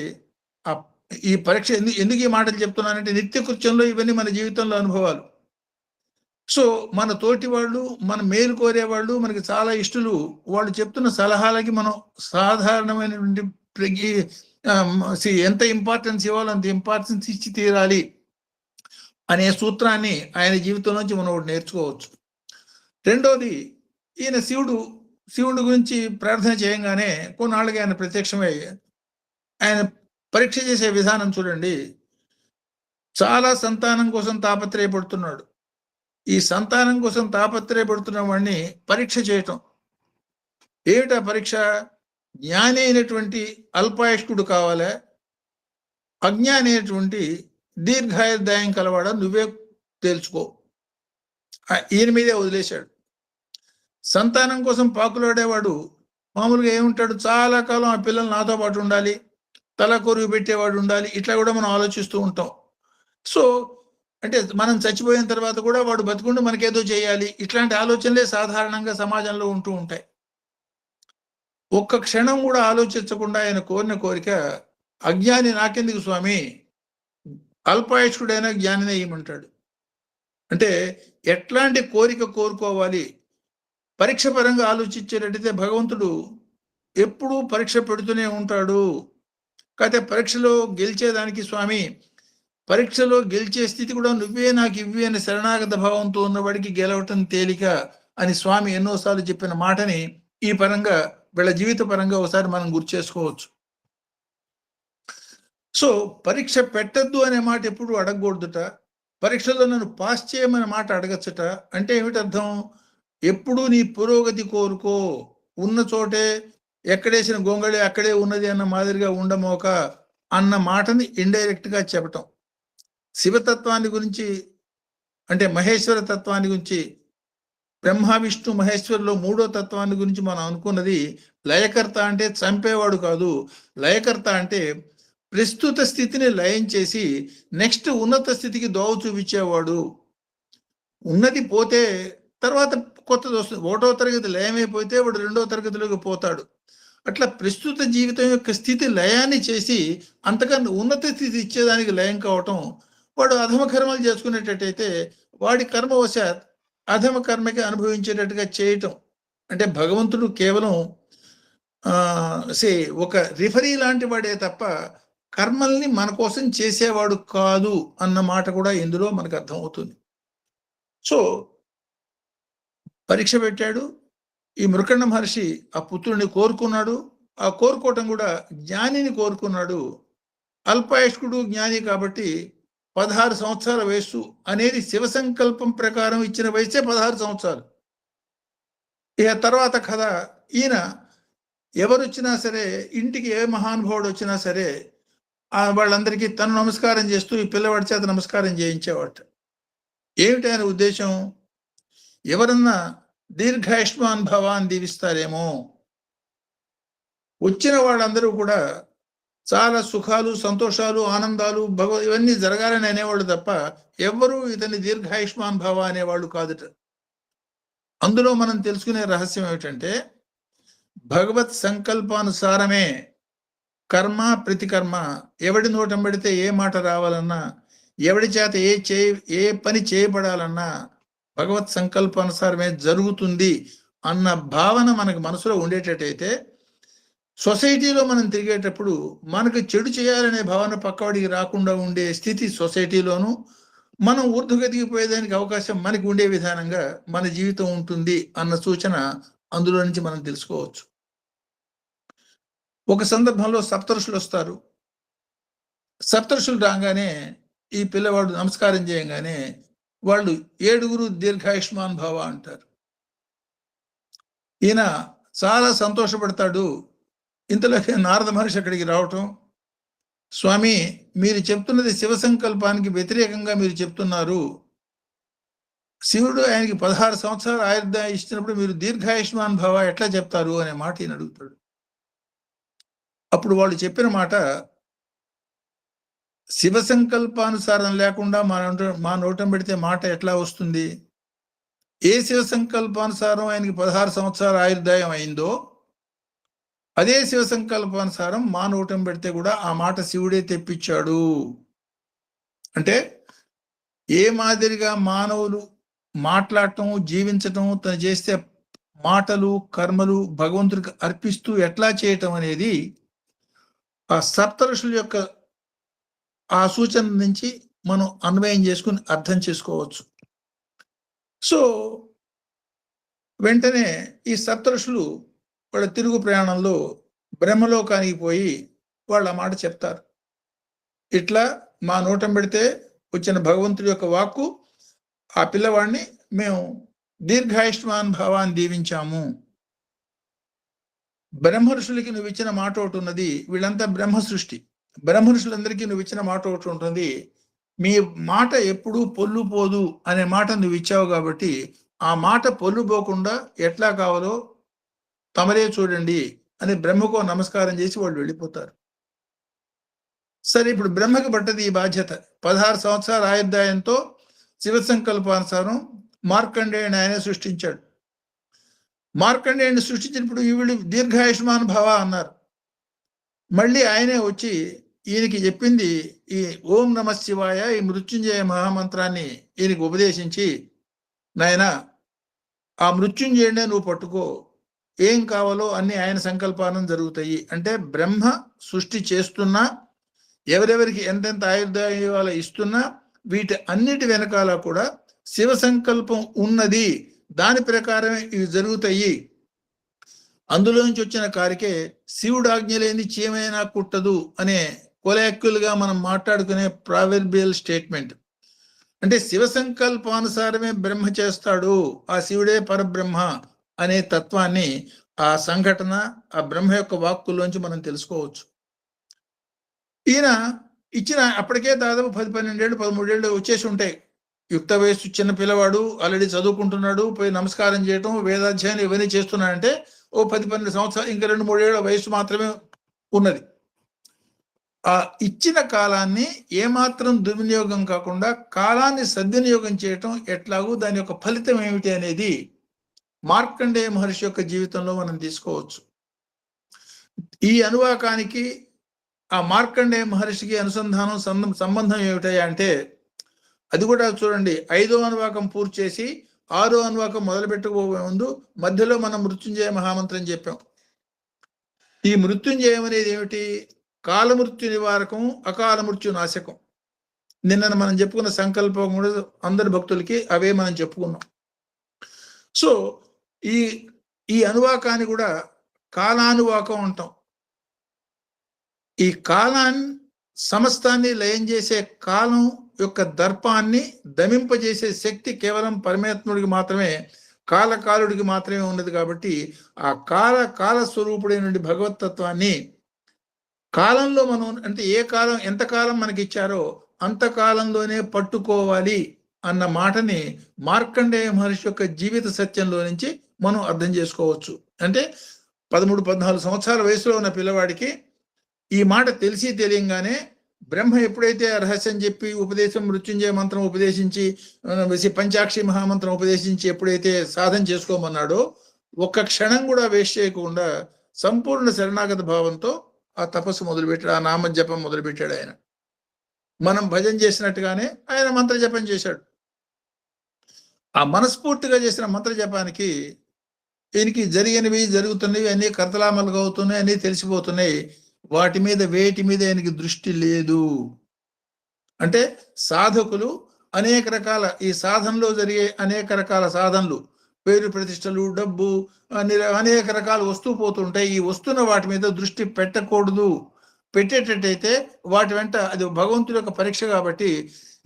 Speaker 2: ఈ పరీక్ష ఎందుకు ఈ మాటలు చెప్తున్నానంటే, నిత్య కృత్యంలో ఇవన్నీ మన జీవితంలో అనుభవాలు. సో మన తోటి వాళ్ళు, మన మేలు కోరేవాళ్ళు, మనకి చాలా ఇష్టలు, వాళ్ళు చెప్తున్న సలహాలకి మనం సాధారణమైనటువంటి ఎంత ఇంపార్టెన్స్ ఇవ్వాలో అంత ఇంపార్టెన్స్ ఇచ్చి తీరాలి అనే సూత్రాన్ని ఆయన జీవితం నుంచి మనం ఒకటి నేర్చుకోవచ్చు. రెండోది, ఈయన శివుడి గురించి ప్రార్థన చేయంగానే కొన్నాళ్ళకి ఆయన ప్రత్యక్షమై ఆయన పరీక్ష చేసే విధానం చూడండి. చాలా సంతానం కోసం తాపత్రయపడుతున్నాడు. ఈ సంతానం కోసం తాపత్రయపడుతున్న వాడిని పరీక్ష చేయటం. ఏమిటా పరీక్ష? జ్ఞాని అయినటువంటి అల్పాయుష్కుడు కావాలా, అజ్ఞాని అయినటువంటి దీర్ఘాయుర్దాయం కలవాడా, నువ్వే తేల్చుకో. ఈయన మీదే వదిలేశాడు. సంతానం కోసం పాకులాడేవాడు మామూలుగా ఏముంటాడు, చాలా కాలం ఆ పిల్లలు నాతో పాటు ఉండాలి, తల కొరుగు పెట్టేవాడు ఉండాలి, ఇట్లా కూడా మనం ఆలోచిస్తూ ఉంటాం. సో అంటే మనం చచ్చిపోయిన తర్వాత కూడా వాడు బతుకుంటూ మనకేదో చేయాలి, ఇట్లాంటి ఆలోచనలే సాధారణంగా సమాజంలో ఉంటూ ఉంటాయి. ఒక్క క్షణం కూడా ఆలోచించకుండా ఆయన కోరిన కోరిక, అజ్ఞాని నాకెందుకు స్వామి, అల్పాయుష్కుడైన జ్ఞానినే ఇవ్వమంటాడు. అంటే ఎట్లాంటి కోరిక కోరుకోవాలి, పరీక్ష పరంగా ఆలోచించేటట్టయితే భగవంతుడు ఎప్పుడూ పరీక్ష పెడుతూనే ఉంటాడు. కాకపోతే పరీక్షలో గెలిచేదానికి స్వామి, పరీక్షలో గెలిచే స్థితి కూడా నువ్వే నాకు ఇవ్వి అని శరణాగత భావంతో ఉన్నవాడికి గెలవటం తేలిక అని స్వామి ఎన్నోసార్లు చెప్పిన మాటని ఈ పరంగా వీళ్ళ జీవిత పరంగా ఒకసారి మనం గుర్తు చేసుకోవచ్చు. సో పరీక్ష పెట్టద్దు అనే మాట ఎప్పుడు అడగకూడదుట. పరీక్షలో నన్ను పాస్ చేయమనే మాట అడగచ్చుట. అంటే ఏమిటి అర్థం? ఎప్పుడు నీ పురోగతి కోరుకో, ఉన్న చోటే ఎక్కడేసిన గొంగళి అక్కడే ఉన్నది అన్న మాదిరిగా ఉండమోక అన్న మాటని ఇండైరెక్ట్ గా చెప్పటం. శివతత్వాన్ని గురించి అంటే మహేశ్వర తత్వాన్ని గురించి, బ్రహ్మ విష్ణు మహేశ్వరులో మూడో తత్వాన్ని గురించి మనం అనుకున్నది లయకర్త అంటే చంపేవాడు కాదు. లయకర్త అంటే ప్రస్తుత స్థితిని లయం చేసి నెక్స్ట్ ఉన్నత స్థితికి దోవ చూపించేవాడు. ఉన్నది పోతే తర్వాత కొత్తది వస్తుంది. 1వ తరగతి లయమైపోతే వాడు 2వ తరగతిలోకి పోతాడు. అట్లా ప్రస్తుత జీవితం యొక్క స్థితి లయాన్ని చేసి అంతకన్నా ఉన్నత స్థితి ఇచ్చేదానికి లయం కావటం. వాడు అధమ కర్మలు చేసుకునేటట్టయితే వాడి కర్మవశాత్ అధమ కర్మకి అనుభవించేటట్టుగా చేయటం. అంటే భగవంతుడు కేవలం ఒక రిఫరీ లాంటి వాడే తప్ప కర్మల్ని మన కోసం చేసేవాడు కాదు అన్న మాట కూడా ఇందులో మనకు అర్థమవుతుంది. సో పరీక్ష పెట్టాడు. ఈ మృకండ మహర్షి ఆ పుత్రుడిని కోరుకున్నాడు. ఆ కోరుకోవటం కూడా జ్ఞానిని కోరుకున్నాడు. అల్పాయుష్కుడు జ్ఞాని కాబట్టి 16 సంవత్సరాల వయస్సు అనేది శివ సంకల్పం ప్రకారం ఇచ్చిన వయసే 16 సంవత్సరాలు. ఇక తర్వాత కథ, ఈయన ఎవరు వచ్చినా సరే, ఇంటికి ఏ మహానుభావుడు వచ్చినా సరే వాళ్ళందరికీ తను నమస్కారం చేస్తూ ఈ పిల్లవాడి చేత నమస్కారం చేయించేవాట. ఏమిటి ఆయన ఉద్దేశం? ఎవరన్నా దీర్ఘాయుష్మాన్ భవాన్ దీవిస్తారేమో. వచ్చిన వాళ్ళందరూ కూడా చాలా సుఖాలు, సంతోషాలు, ఆనందాలు, ఇవన్నీ జరగాలని అనేవాళ్ళు తప్ప ఎవ్వరూ ఇతన్ని దీర్ఘాయుష్మాన్ భవ అనేవాళ్ళు కాదుట. అందులో మనం తెలుసుకునే రహస్యం ఏమిటంటే భగవత్ సంకల్పానుసారమే కర్మ ప్రతికర్మ. ఎవడి నోటం పెడితే ఏ మాట రావాలన్నా, ఎవడి చేత ఏ పని చేయబడాలన్నా భగవత్ సంకల్పానుసారమే జరుగుతుంది అన్న భావన మనకు మనసులో ఉండేటట్టయితే సొసైటీలో మనం తిరిగేటప్పుడు మనకు చెడు చేయాలనే భావన పక్కవాడికి రాకుండా ఉండే స్థితి సొసైటీలోనూ మనం ఊర్ధ్వగతికి పోయేదానికి అవకాశం మనకి ఉండే విధానంగా మన జీవితం ఉంటుంది అన్న సూచన అందులో నుంచి మనం తెలుసుకోవచ్చు. ఒక సందర్భంలో సప్తఋషులు వస్తారు. సప్తఋషులు రాగానే ఈ పిల్లవాడు నమస్కారం చేయగానే వాళ్ళు 7 దీర్ఘాయుష్మాన్ భవ అంటారు. ఈయన చాలా సంతోషపడతాడు. ఇంతలోకి నారద మహర్షి అక్కడికి రావటం, స్వామి మీరు చెప్తున్నది శివ సంకల్పానికి వ్యతిరేకంగా మీరు చెప్తున్నారు. శివుడు ఆయనకి 16 సంవత్సరాలు ఆయుర్దాయం ఇచ్చినప్పుడు మీరు దీర్ఘాయుష్మాన్ భవ ఎట్లా చెప్తారు అనే మాట ఈయన అడుగుతాడు. అప్పుడు వాళ్ళు చెప్పిన మాట శివ సంకల్పానుసారం లేకుండా మా నోటం పెడితే మాట ఎట్లా వస్తుంది? ఏ శివ సంకల్పానుసారం ఆయనకి 16 సంవత్సరాల ఆయుర్దాయం అయిందో అదే శివ సంకల్పానుసారం మా నోటం పెడితే కూడా ఆ మాట శివుడే తెప్పించాడు. అంటే ఏ మాదిరిగా మానవులు మాట్లాడటం, జీవించటం, తను చేస్తే మాటలు, కర్మలు భగవంతుడికి అర్పిస్తూ ఎట్లా చేయటం అనేది ఆ సప్తఋషుల యొక్క ఆ సూచన నుంచి మనం అన్వయం చేసుకుని అర్థం చేసుకోవచ్చు. సో వెంటనే ఈ సప్తఋషులు వాళ్ళ తిరుగు ప్రయాణంలో బ్రహ్మలోకానికి పోయి వాళ్ళు ఆ మాట చెప్తారు. ఇట్లా మా నోటం పెడితే వచ్చిన భగవంతుడి యొక్క వాక్కు ఆ పిల్లవాడిని మేము దీర్ఘాయుష్మాన్ భావాన్ని దీవించాము. బ్రహ్మఋషులకి నువ్వు ఇచ్చిన మాట ఒకటి ఉన్నది. వీళ్ళంతా బ్రహ్మ సృష్టి. బ్రహ్మఋషులందరికీ నువ్వు ఇచ్చిన మాట ఒకటి ఉంటుంది. మీ మాట ఎప్పుడూ పొల్లు పోదు అనే మాట నువ్వు ఇచ్చావు కాబట్టి ఆ మాట పొల్లు పోకుండా ఎట్లా కావాలో తమరే చూడండి అని బ్రహ్మకు నమస్కారం చేసి వాళ్ళు వెళ్ళిపోతారు. సరే, ఇప్పుడు బ్రహ్మకి పట్టది ఈ బాధ్యత. 16 సంవత్సరాల ఆయుర్దాయంతో శివ సంకల్పానుసారం మార్కండేయుని ఆయన సృష్టించాడు. మార్కండేయుని సృష్టించినప్పుడు వీళ్ళు దీర్ఘాయుష్మాన్ భవ అన్నారు. మళ్ళీ ఆయనే వచ్చి ఈయనకి చెప్పింది ఈ ఓం నమ శివాయ, ఈ మృత్యుంజయ మహామంత్రాన్ని ఈయనకి ఉపదేశించి, నాయన ఆ మృత్యుంజయుడే నువ్వు పట్టుకో, ఏం కావాలో అన్ని ఆయన సంకల్పానం జరుగుతాయి. అంటే బ్రహ్మ సృష్టి చేస్తున్నా, ఎవరెవరికి ఎంతెంత ఆయుర్దాయాలు ఇస్తున్నా, వీటి అన్నిటి వెనకాల కూడా శివ సంకల్పం ఉన్నది. దాని ప్రకారమే ఇవి జరుగుతాయి. అందులోంచి వచ్చిన కారికే శివుడు ఆజ్ఞ లేని చీమైనా కుట్టదు అనే కొలాక్యుల్గా మనం మాట్లాడుకునే ప్రావెర్బియల్ స్టేట్మెంట్. అంటే శివ సంకల్పానుసారమే బ్రహ్మ చేస్తాడు, ఆ శివుడే పరబ్రహ్మ అనే తత్వాన్ని ఆ సంఘటన, ఆ బ్రహ్మ యొక్క వాక్కుల్లోంచి మనం తెలుసుకోవచ్చు. ఈయన ఇచ్చిన అప్పటికే దాదాపు 10-12 ఏళ్ళు 13 ఏళ్ళు వచ్చేసి ఉంటాయి. యుక్త వయస్సు, చిన్న పిల్లవాడు, ఆల్రెడీ చదువుకుంటున్నాడు, పోయి నమస్కారం చేయటం, వేదాధ్యాయం ఇవన్నీ చేస్తున్నాడంటే ఓ 10-12 సంవత్సరాలు, ఇంకా 2-3 ఏళ్ళ వయసు మాత్రమే ఉన్నది. ఆ ఇచ్చిన కాలాన్ని ఏమాత్రం దుర్వినియోగం కాకుండా కాలాన్ని సద్వినియోగం చేయటం ఎట్లాగూ, దాని యొక్క ఫలితం ఏమిటి అనేది మార్కండేయ మహర్షి యొక్క జీవితంలో మనం తీసుకోవచ్చు. ఈ అనువాకానికి ఆ మార్కండేయ మహర్షికి అనుసంధానం సంబంధం ఏమిటయ్యా అంటే, అది కూడా చూడండి, 5వ అనువాకం పూర్తి చేసి 6వ అనువాకం మొదలు పెట్టుకోబోయే ముందు మధ్యలో మనం మృత్యుంజయ మహామంత్రం చెప్పాం. ఈ మృత్యుంజయం అనేది ఏమిటి? కాలమృత్యు నివారకం, అకాల మృత్యు నాశకం. నిన్న మనం చెప్పుకున్న సంకల్పం కూడా అందరి భక్తులకి అవే మనం చెప్పుకున్నాం. సో ఈ అనువాకాన్ని కూడా కాలానువాకం అంటాం. ఈ కాలాన్ని, సమస్తాన్ని లయం చేసే కాలం యొక్క దర్పాన్ని దమింపజేసే శక్తి కేవలం పరమాత్ముడికి మాత్రమే, కాలకాలుడికి మాత్రమే ఉన్నది. కాబట్టి ఆ కాల స్వరూపుడైన భగవతత్వాన్ని కాలంలో మనం, అంటే ఏ కాలం, ఎంతకాలం మనకి ఇచ్చారో అంతకాలంలోనే పట్టుకోవాలి అన్న మాటని మార్కండేయ మహర్షి యొక్క జీవిత సత్యంలో నుంచి మనం అర్థం చేసుకోవచ్చు. అంటే 13-14 సంవత్సరాల వయసులో ఉన్న పిల్లవాడికి ఈ మాట తెలిసి తెలియంగానే బ్రహ్మ ఎప్పుడైతే రహస్యం చెప్పి ఉపదేశం, మృత్యుంజయ మంత్రం ఉపదేశించి, పంచాక్షి మహామంత్రం ఉపదేశించి ఎప్పుడైతే సాధన చేసుకోమన్నాడో, ఒక్క క్షణం కూడా వేస్ట్ చేయకుండా సంపూర్ణ శరణాగత భావంతో ఆ తపస్సు మొదలుపెట్టాడు, ఆ నామ జపం మొదలుపెట్టాడు. ఆయన మనం భజన చేసినట్టుగానే ఆయన మంత్ర జపం చేశాడు. ఆ మనస్ఫూర్తిగా చేసిన మంత్ర జపానికి ఈయనకి జరిగినవి, జరుగుతున్నవి అన్నీ కర్తలామలుగా అవుతున్నాయి, అన్నీ తెలిసిపోతున్నాయి. వాటి మీద, వేటి మీద ఆయనకి దృష్టి లేదు. అంటే సాధకులు అనేక రకాల, ఈ సాధనలో జరిగే అనేక రకాల సాధనలు, పేరు ప్రతిష్టలు, డబ్బు, అనేక రకాలు వస్తూ పోతుంటాయి. ఈ వస్తున్న వాటి మీద దృష్టి పెట్టకూడదు. పెట్టేటట్టయితే వాటి వెంట, అది భగవంతుడి యొక్క పరీక్ష కాబట్టి,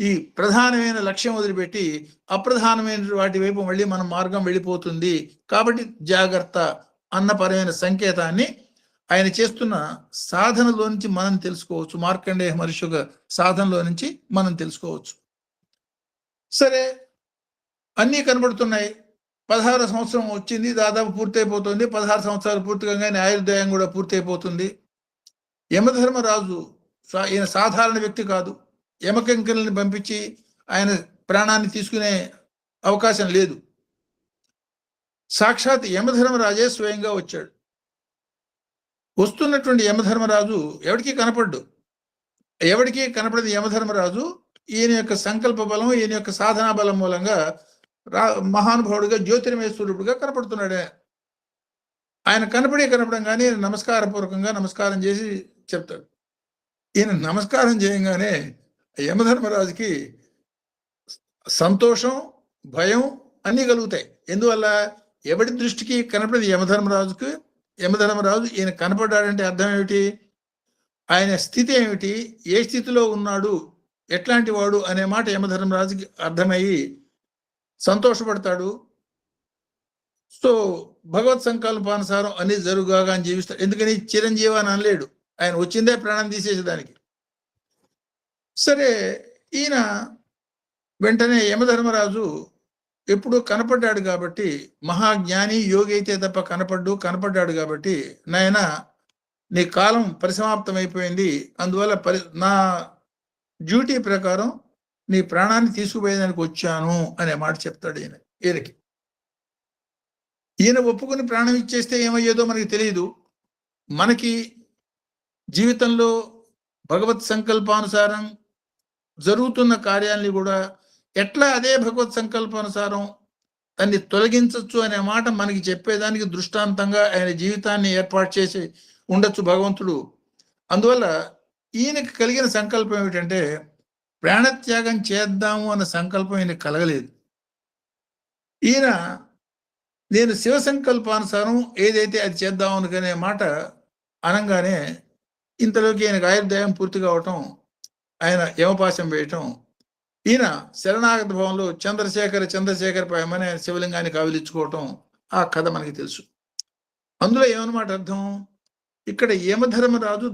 Speaker 2: ఈ ప్రధానమైన లక్ష్యం వదిలిపెట్టి అప్రధానమైన వాటి వైపు మళ్ళీ మన మార్గం వెళ్ళిపోతుంది. కాబట్టి జాగ్రత్త అన్న పరమైన సంకేతాన్ని ఆయన చేస్తున్న సాధనలో నుంచి మనం తెలుసుకోవచ్చు. మార్కండేయ మహర్షి యొక్క సాధనలో నుంచి మనం తెలుసుకోవచ్చు. సరే, అన్నీ కనబడుతున్నాయి. 16వ సంవత్సరం వచ్చింది, దాదాపు పూర్తయిపోతుంది. 16 సంవత్సరాలు పూర్తిగానే ఆయుర్దాయం కూడా పూర్తయిపోతుంది. యమధర్మరాజు ఈయన సాధారణ వ్యక్తి కాదు. యమకంకిని పంపించి ఆయన ప్రాణాన్ని తీసుకునే అవకాశం లేదు. సాక్షాత్ యమధర్మరాజే స్వయంగా వచ్చాడు. వస్తున్నటువంటి యమధర్మరాజు ఎవరికి కనపడ్డు. ఎవరికి కనపడేది యమధర్మరాజు ఈయన యొక్క సంకల్ప బలం, ఈయన యొక్క సాధనా బలం మూలంగా మహానుభావుడిగా, జ్యోతిర్మయ స్వరూపుడుగా కనపడుతున్నాడే. ఆయన కనపడంగానే నమస్కారపూర్వకంగా నమస్కారం చేసి చెప్తాడు. ఈయన నమస్కారం చేయగానే యమధర్మరాజుకి సంతోషం, భయం అన్నీ కలుగుతాయి. ఎందువల్ల? ఎవడి దృష్టికి కనపడేది యమధర్మరాజు ఈయన కనపడ్డాడంటే అర్థం ఏమిటి? ఆయన స్థితి ఏమిటి, ఏ స్థితిలో ఉన్నాడు, ఎట్లాంటి వాడు అనే మాట యమధర్మరాజుకి అర్థమయ్యి సంతోషపడతాడు. సో భగవత్ సంకల్పానుసారం అన్ని జరుగుగా అని జీవిస్తాడు. ఎందుకని చిరంజీవి అని అనలేడు, ఆయన వచ్చిందే ప్రాణం తీసేసేదానికి. సరే, ఈయన వెంటనే యమధర్మరాజు ఎప్పుడు కనపడ్డాడు కాబట్టి, మహాజ్ఞాని యోగి అయితే తప్ప కనపడ్డాడు కాబట్టి, నాయన నీ కాలం పరిసమాప్తం అయిపోయింది, అందువల్ల నా డ్యూటీ ప్రకారం నీ ప్రాణాన్ని తీసుకుపోయేదానికి వచ్చాను అనే మాట చెప్తాడు ఈయనకి. ఈయన ఒప్పుకుని ప్రాణం ఇచ్చేస్తే ఏమయ్యేదో మనకి తెలియదు. మనకి జీవితంలో భగవత్ సంకల్పానుసారం జరుగుతున్న కార్యాలని కూడా ఎట్లా అదే భగవత్ సంకల్పానుసారం దాన్ని తొలగించవచ్చు అనే మాట మనకి చెప్పేదానికి దృష్టాంతంగా ఆయన జీవితాన్ని ఏర్పాటు చేసి ఉండొచ్చు భగవంతుడు. అందువల్ల ఈయనకి కలిగిన సంకల్పం ఏమిటంటే ప్రాణత్యాగం చేద్దాము అన్న సంకల్పం ఈయనకి కలగలేదు. ఈయన నేను శివ సంకల్పానుసారం ఏదైతే అది చేద్దాం అనుకునే మాట అనగానే ఇంతలోకి ఆయనకు ఆయుర్దాయం పూర్తి కావటం, ఆయన యమపాశం వేయటం, ఈయన శరణాగత భవనంలో చంద్రశేఖర పాయమని ఆయన శివలింగాన్ని కావిలించుకోవటం, ఆ కథ మనకి తెలుసు. అందులో ఏమన్నమాట అర్థం, ఇక్కడ యమధర్మరాజు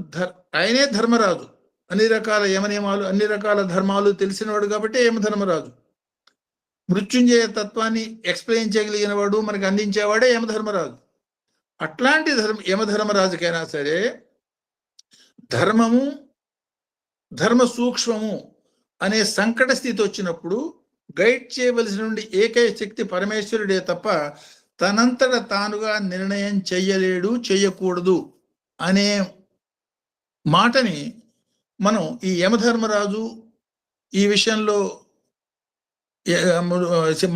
Speaker 2: ఆయనే ధర్మరాజు, అన్ని రకాల యమనియమాలు అన్ని రకాల ధర్మాలు తెలిసినవాడు కాబట్టి యమధర్మరాజు. మృత్యుంజయ తత్వాన్ని ఎక్స్ప్లెయిన్ చేయగలిగిన వాడు, మనకి అందించేవాడే యమధర్మరాజు. అట్లాంటి యమధర్మరాజుకైనా సరే ధర్మము ధర్మ సూక్ష్మము అనే సంకట స్థితి వచ్చినప్పుడు గైడ్ చేయవలసిన ఏకైక శక్తి పరమేశ్వరుడే తప్ప తనంతట తానుగా నిర్ణయం చెయ్యలేడు, చెయ్యకూడదు అనే మాటని మనం ఈ యమధర్మరాజు ఈ విషయంలో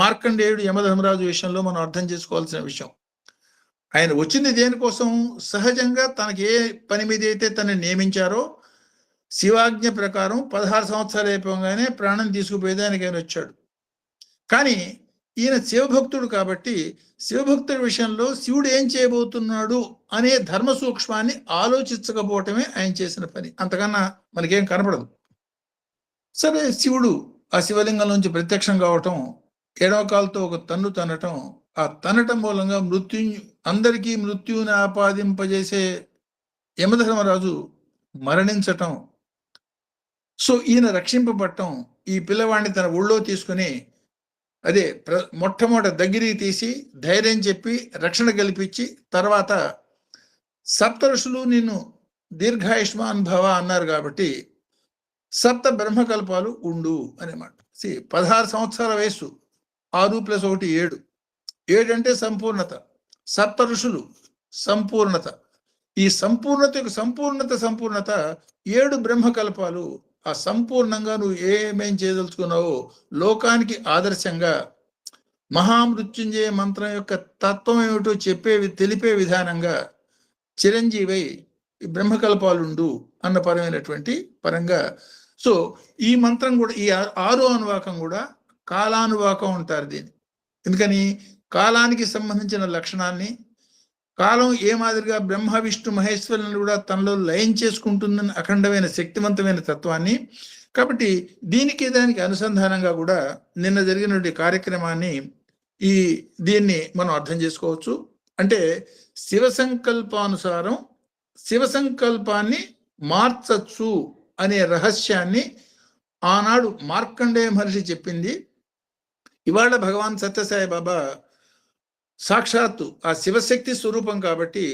Speaker 2: మార్కండేయుడు యమధర్మరాజు విషయంలో మనం అర్థం చేసుకోవాల్సిన విషయం. ఆయన వచ్చింది దేనికోసం, సహజంగా తనకి ఏ పని మీద అయితే తనని నియమించారో శివాజ్ఞ ప్రకారం 16 సంవత్సరాలు అయిపోగానే ప్రాణం తీసుకుపోయేదానికి ఆయన వచ్చాడు. కానీ ఈయన శివభక్తుడు కాబట్టి శివభక్తుడి విషయంలో శివుడు ఏం చేయబోతున్నాడు అనే ధర్మ సూక్ష్మాన్ని ఆలోచించకపోవటమే ఆయన చేసిన పని, అంతకన్నా మనకేం కనపడదు. సరే, శివుడు ఆ శివలింగం నుంచి ప్రత్యక్షం కావటం, ఎడవకాలతో ఒక తన్ను తనటం, ఆ తనటం మూలంగా అందరికీ మృత్యువుని ఆపాదింపజేసే యమధర్మరాజు మరణించటం. సో ఈయన రక్షింపబడటం, ఈ పిల్లవాడిని తన ఊళ్ళో తీసుకుని అదే మొట్టమొదట దగ్గరికి తీసి ధైర్యం చెప్పి రక్షణ కల్పించి, తర్వాత సప్తఋషులు నిన్ను దీర్ఘాయుష్మాన్ భవ అన్నారు కాబట్టి సప్త బ్రహ్మకల్పాలు ఉండు అనేమాట. 16 సంవత్సరాల వయస్సు, 6 + 1 7, 7 అంటే సంపూర్ణత, సప్త ఋషులు సంపూర్ణత, ఈ సంపూర్ణత 7 బ్రహ్మకల్పాలు. ఆ సంపూర్ణంగా నువ్వు ఏమేం చేయదలుచుకున్నావో లోకానికి ఆదర్శంగా మహామృత్యుంజయ మంత్రం యొక్క తత్వం ఏమిటో తెలిపే విధానంగా చిరంజీవై బ్రహ్మకల్పాలుండు అన్న పరంగా. సో ఈ మంత్రం కూడా, ఈ 6వ అనువాకం కూడా కాలానువాకం అంటారు దీన్ని. ఎందుకని, కాలానికి సంబంధించిన లక్షణాన్ని, కాలం ఏ మాదిరిగా బ్రహ్మ విష్ణు మహేశ్వరులను కూడా తనలో లయం చేసుకుంటుందని అఖండమైన శక్తివంతమైన తత్వాన్ని, కాబట్టి దానికి అనుసంధానంగా కూడా నిన్న జరిగినటువంటి కార్యక్రమాన్ని దీన్ని మనం అర్థం చేసుకోవచ్చు. అంటే శివ సంకల్పానుసారం శివ సంకల్పాన్ని మార్చచ్చు అనే రహస్యాన్ని ఆనాడు మార్కండేయ మహర్షి చెప్పింది. ఇవాళ భగవాన్ సత్యసాయి బాబా సాక్షాత్తు ఆ శివశక్తి స్వరూపం కాబట్టి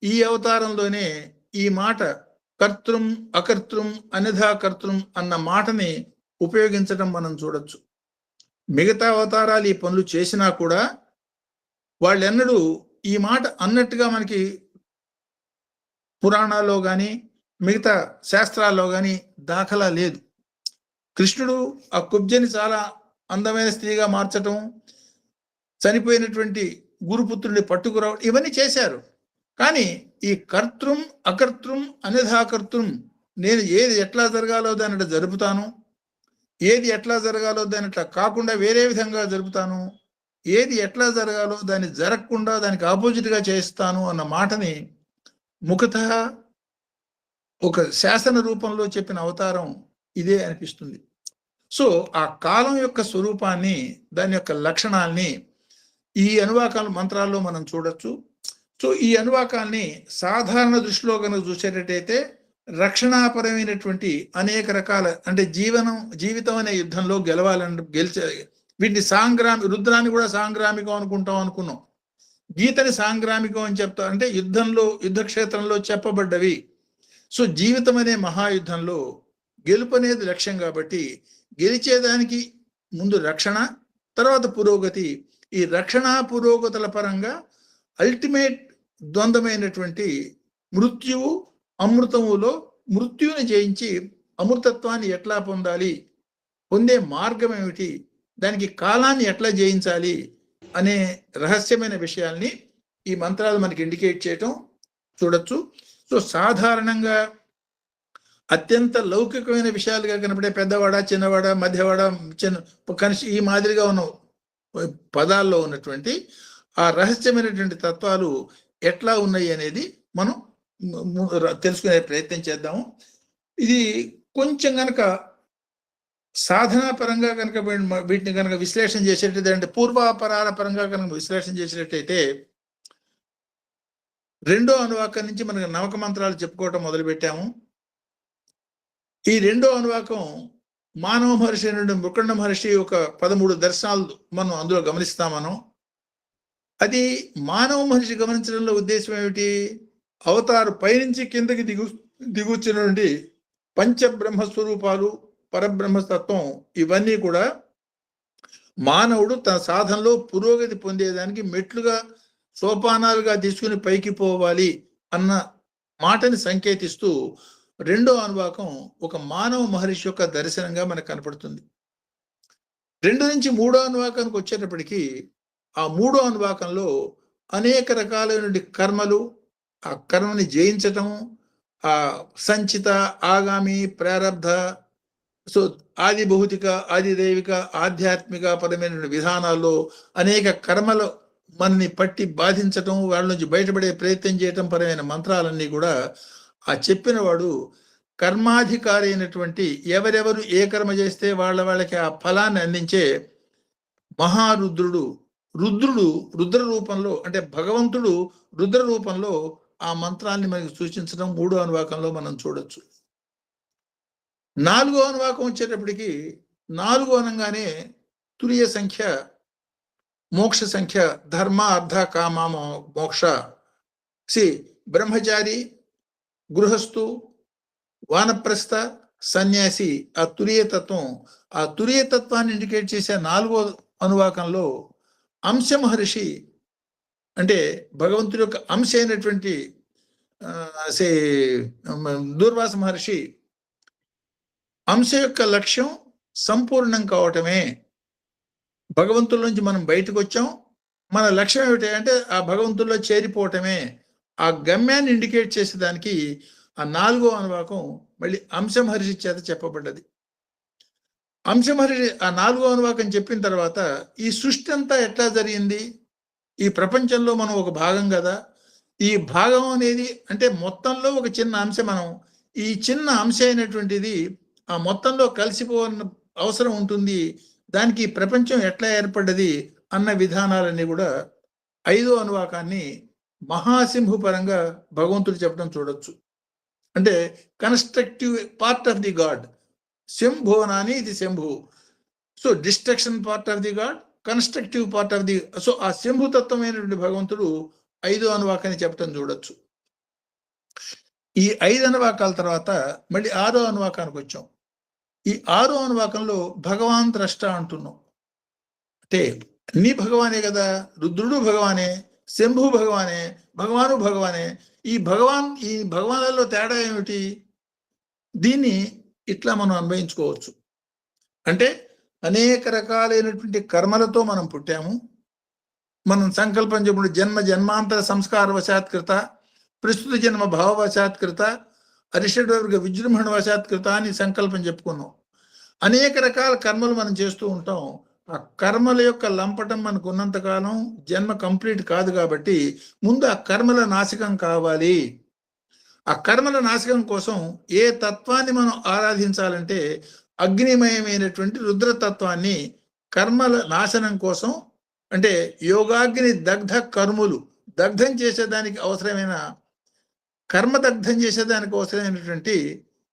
Speaker 2: ఈ అవతారంలోనే ఈ మాట కర్తృం అకర్తృం అనిధా కర్తృం అన్న మాటని ఉపయోగించడం మనం చూడొచ్చు. మిగతా అవతారాలు ఈ పనులు చేసినా కూడా వాళ్ళెన్నడూ ఈ మాట అన్నట్టుగా మనకి పురాణాల్లో కానీ మిగతా శాస్త్రాల్లో కానీ దాఖలా లేదు. కృష్ణుడు ఆ కుబ్జని చాలా అందమైన స్త్రీగా మార్చటం, చనిపోయినటువంటి గురుపుత్రుడిని పట్టుకురావడం, ఇవన్నీ చేశారు. కానీ ఈ కర్తృం అకర్తృం అనిధాకర్తృం, నేను ఏది ఎట్లా జరగాలో దాని జరుపుతాను, ఏది ఎట్లా జరగాలో దాని కాకుండా వేరే విధంగా జరుపుతాను, ఏది ఎట్లా జరగాలో దాన్ని జరగకుండా దానికి ఆపోజిట్గా చేస్తాను అన్న మాటని ముఖతః ఒక శాసన రూపంలో చెప్పిన అవతారం ఇదే అనిపిస్తుంది. సో ఆ కాలం యొక్క స్వరూపాన్ని, దాని యొక్క లక్షణాల్ని ఈ అనువాకాల మంత్రాల్లో మనం చూడొచ్చు. సో ఈ అనువాకాల్ని సాధారణ దృష్టిలో కనుక చూసేటట్టయితే రక్షణాపరమైనటువంటి అనేక రకాల, అంటే జీవితం అనే యుద్ధంలో వీటిని రుద్రాన్ని కూడా సాంగ్రామికం అనుకున్నాం, గీతని సాంగ్రామికం అని చెప్తారు, అంటే యుద్ధక్షేత్రంలో చెప్పబడ్డవి. సో జీవితం అనే మహాయుద్ధంలో గెలుపు అనేది లక్ష్యం కాబట్టి గెలిచేదానికి ముందు రక్షణ, తర్వాత పురోగతి. ఈ రక్షణ పురోగతుల పరంగా అల్టిమేట్ ద్వంద్వమైనటువంటి మృత్యువు అమృతములో మృత్యువుని జయించి అమృతత్వాన్ని ఎట్లా పొందాలి, పొందే మార్గం ఏమిటి, దానికి కాలాన్ని ఎట్లా జయించాలి, అనే రహస్యమైన విషయాల్ని ఈ మంత్రాలు మనకి ఇండికేట్ చేయటం చూడొచ్చు. సో సాధారణంగా అత్యంత లౌకికమైన విషయాలుగా కనపడే పెద్దవాడ, చిన్నవాడ, మధ్యవాడ, కనిష్ట ఈ మాదిరిగా ఉన్న పదాల్లో ఉన్నటువంటి ఆ రహస్యమైనటువంటి తత్వాలు ఎట్లా ఉన్నాయి అనేది మనం తెలుసుకునే ప్రయత్నం చేద్దాము. ఇది కొంచెం కనుక సాధనా పరంగా కనుక వీటిని కనుక విశ్లేషణ చేసేటట్టు, అంటే పూర్వాపరాల పరంగా కనుక విశ్లేషణ చేసేటట్టయితే రెండో అనువాకం నుంచి మనకు నవక మంత్రాలు చెప్పుకోవటం మొదలుపెట్టాము. ఈ రెండో అనువాకం మానవ మహర్షి నుండి మృకండ మహర్షి ఒక 13 దర్శనాలు మనం అందులో గమనిస్తాం. మనం అది మానవ మహర్షి గమనించడంలో ఉద్దేశం ఏమిటి? అవతారు పైనుంచి కిందకి దిగుచ్చినటువంటి పంచబ్రహ్మస్వరూపాలు, పరబ్రహ్మతత్వం ఇవన్నీ కూడా మానవుడు తన సాధనలో పురోగతి పొందేదానికి మెట్లుగా, సోపానాలుగా తీసుకుని పైకి పోవాలి అన్న మాటని సంకేతిస్తూ రెండో అనువాకం ఒక మానవ మహర్షి యొక్క దర్శనంగా మనకు కనపడుతుంది. 2 నుంచి 3వ అనువాకానికి వచ్చేటప్పటికి ఆ 3వ అనువాకంలో అనేక రకాలైన కర్మలు, ఆ కర్మని జయించటం, ఆ సంచిత, ఆగామి, ప్రారబ్ధ, సో ఆది భౌతిక, ఆది దైవిక, ఆధ్యాత్మిక పరమైన విధానాల్లో అనేక కర్మలు మనని పట్టి బాధించటం, వాళ్ళ నుంచి బయటపడే ప్రయత్నం చేయటం పరమైన మంత్రాలన్నీ కూడా ఆ చెప్పిన వాడు కర్మాధికారి అయినటువంటి ఎవరెవరు ఏ కర్మ చేస్తే వాళ్ళకి ఆ ఫలాన్ని అందించే మహారుద్రుడు, రుద్ర రూపంలో, అంటే భగవంతుడు రుద్ర రూపంలో ఆ మంత్రాన్ని మనకి సూచించడం 3వ అనువాకంలో మనం చూడొచ్చు. 4వ అనువాకం వచ్చేటప్పటికి 4 అనగానే తురియ సంఖ్య, మోక్ష సంఖ్య, ధర్మ, అర్థ, కామ, మోక్ష. బ్రహ్మచారి, గృహస్థు, వానప్రస్థ, సన్యాసి, ఆ తురియతత్వం, ఆ తురియతత్వాన్ని ఇండికేట్ చేసే 4వ అనువాకంలో అంశ మహర్షి, అంటే భగవంతుడి యొక్క అంశ అయినటువంటి దూర్వాస మహర్షి అంశ యొక్క లక్ష్యం సంపూర్ణం కావటమే. భగవంతుల నుంచి మనం బయటకు వచ్చాం, మన లక్ష్యం ఏమిటి అంటే ఆ భగవంతుల్లో చేరిపోవటమే. ఆ గమ్యాన్ని ఇండికేట్ చేసేదానికి ఆ 4వ అనువాకం మళ్ళీ అంశ మహర్షి చేత చెప్పబడ్డది. అంశ మహర్షి ఆ 4వ అనువాకం చెప్పిన తర్వాత ఈ సృష్టి అంతా ఎట్లా జరిగింది, ఈ ప్రపంచంలో మనం ఒక భాగం కదా, ఈ భాగం అనేది అంటే మొత్తంలో ఒక చిన్న అంశ, మనం ఈ చిన్న అంశ అయినటువంటిది ఆ మొత్తంలో కలిసిపోవాలని అవసరం ఉంటుంది, దానికి ప్రపంచం ఎట్లా ఏర్పడ్డది అన్న విధానాలన్నీ కూడా 5వ అనువాకాన్ని మహాసింహు పరంగా భగవంతుడు చెప్పడం చూడొచ్చు. అంటే constructive part of the god, శంభువనాని ఇది Shambhu. So destruction part of the god, constructive part of the, so ఆ శంభుతత్వమైనటువంటి భగవంతుడు 5వ అనువాకాన్ని చెప్పడం చూడొచ్చు. ఈ 5 అనువాకాల తర్వాత మళ్ళీ 6వ అనువాకానికి వచ్చాం. ఈ 6వ అనువాకంలో భగవాన్ ద్రష్ట అంటున్నాం. అంటే అన్ని భగవానే కదా, రుద్రుడు భగవానే, శంభు భగవానే, భగవాను భగవానే. ఈ భగవాన్లలో తేడా ఏమిటి? దీన్ని ఇట్లా మనం అన్వయించుకోవచ్చు. అంటే అనేక రకాలైనటువంటి కర్మలతో మనం పుట్టాము. మనం సంకల్పం చెప్పుడు జన్మాంతర సంస్కార వశాత్కృత, ప్రస్తుత జన్మ భావవశాత్కృత, అరిషడ్వర్గ విజృంభణ వశాత్కృత అని సంకల్పం చెప్పుకున్నాం. అనేక రకాల కర్మలు మనం చేస్తూ ఉంటాం. ఆ కర్మల యొక్క లంపటం మనకు ఉన్నంతకాలం జన్మ కంప్లీట్ కాదు. కాబట్టి ముందు ఆ కర్మల నాశకం కావాలి. ఆ కర్మల నాశకం కోసం ఏ తత్వాన్ని మనం ఆరాధించాలంటే అగ్నిమయమైనటువంటి రుద్రతత్వాన్ని కర్మల నాశనం కోసం, అంటే యోగాగ్ని దగ్ధ కర్ములు దగ్ధం చేసేదానికి అవసరమైన, కర్మదగ్ధం చేసేదానికి అవసరమైనటువంటి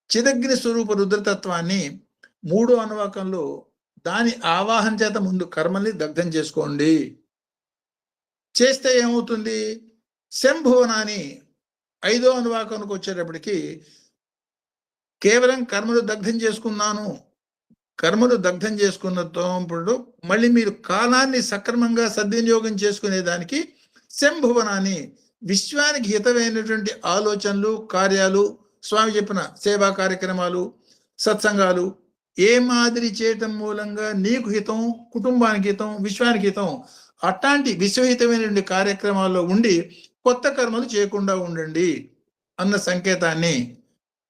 Speaker 2: చిదగ్ని స్వరూప రుద్రతత్వాన్ని 3వ అనువాకంలో దాని ఆవాహన చేత ముందు కర్మల్ని దగ్ధం చేసుకోండి. చేస్తే ఏమవుతుంది? శంభువనాని 5వ అనువాకానికి వచ్చేటప్పటికి కేవలం కర్మలు దగ్ధం చేసుకున్నాను, కర్మలు దగ్ధం చేసుకున్నప్పుడు మళ్ళీ మీరు కాలాన్ని సక్రమంగా సద్వినియోగం చేసుకునేదానికి శంభువనాన్ని, విశ్వానికి హితమైనటువంటి ఆలోచనలు, కార్యాలు, స్వామి చెప్పిన సేవా కార్యక్రమాలు, సత్సంగాలు ఏ మాదిరి చేయటం మూలంగా నీకు హితం, కుటుంబానికి హితం, విశ్వానికి హితం, అట్లాంటి విశ్వహితమైనటువంటి కార్యక్రమాల్లో ఉండి కొత్త కర్మలు చేయకుండా ఉండండి అన్న సంకేతాన్ని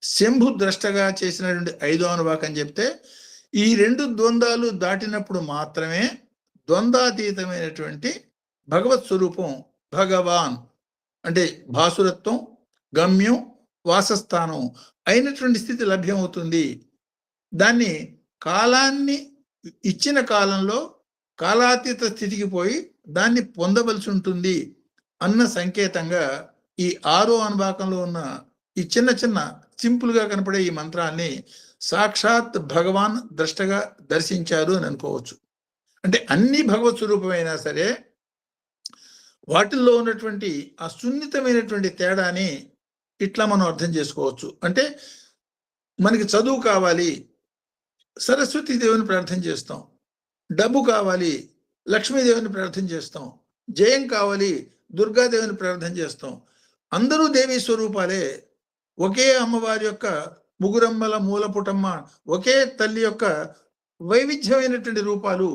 Speaker 2: శంభు ద్రష్టగా చేసినటువంటి 5వ అనువాకం చెప్తే, ఈ 2 ద్వంద్వాలు దాటినప్పుడు మాత్రమే ద్వంద్వాతీతమైనటువంటి భగవత్ స్వరూపం భగవాన్ అంటే భాసురత్వం, గమ్యం, వాసస్థానం అయినటువంటి స్థితి లభ్యమవుతుంది. దాన్ని కాలాన్ని ఇచ్చిన కాలంలో కాలాతీత స్థితికి పోయి దాన్ని పొందవలసి ఉంటుంది అన్న సంకేతంగా ఈ 6వ అనువాకంలో ఉన్న ఈ చిన్న చిన్న సింపుల్ గా కనపడే ఈ మంత్రాన్ని సాక్షాత్ భగవాన్ ద్రష్టగా దర్శించారు అని అనుకోవచ్చు. అంటే అన్ని భగవత్ స్వరూపమైనా సరే వాటిల్లో ఉన్నటువంటి ఆ సున్నితమైనటువంటి తేడాని ఇట్లా మనం అర్థం చేసుకోవచ్చు. అంటే మనకి చదువు కావాలి, సరస్వతీదేవిని ప్రార్థన చేస్తాం. డబ్బు కావాలి, లక్ష్మీదేవిని ప్రార్థన చేస్తాం. జయం కావాలి, దుర్గాదేవిని ప్రార్థన చేస్తాం. అందరూ దేవీ స్వరూపాలే. ఒకే అమ్మవారి యొక్క ముగురమ్మల మూలపుటమ్మ, ఒకే తల్లి యొక్క వైవిధ్యమైనటువంటి రూపాలు.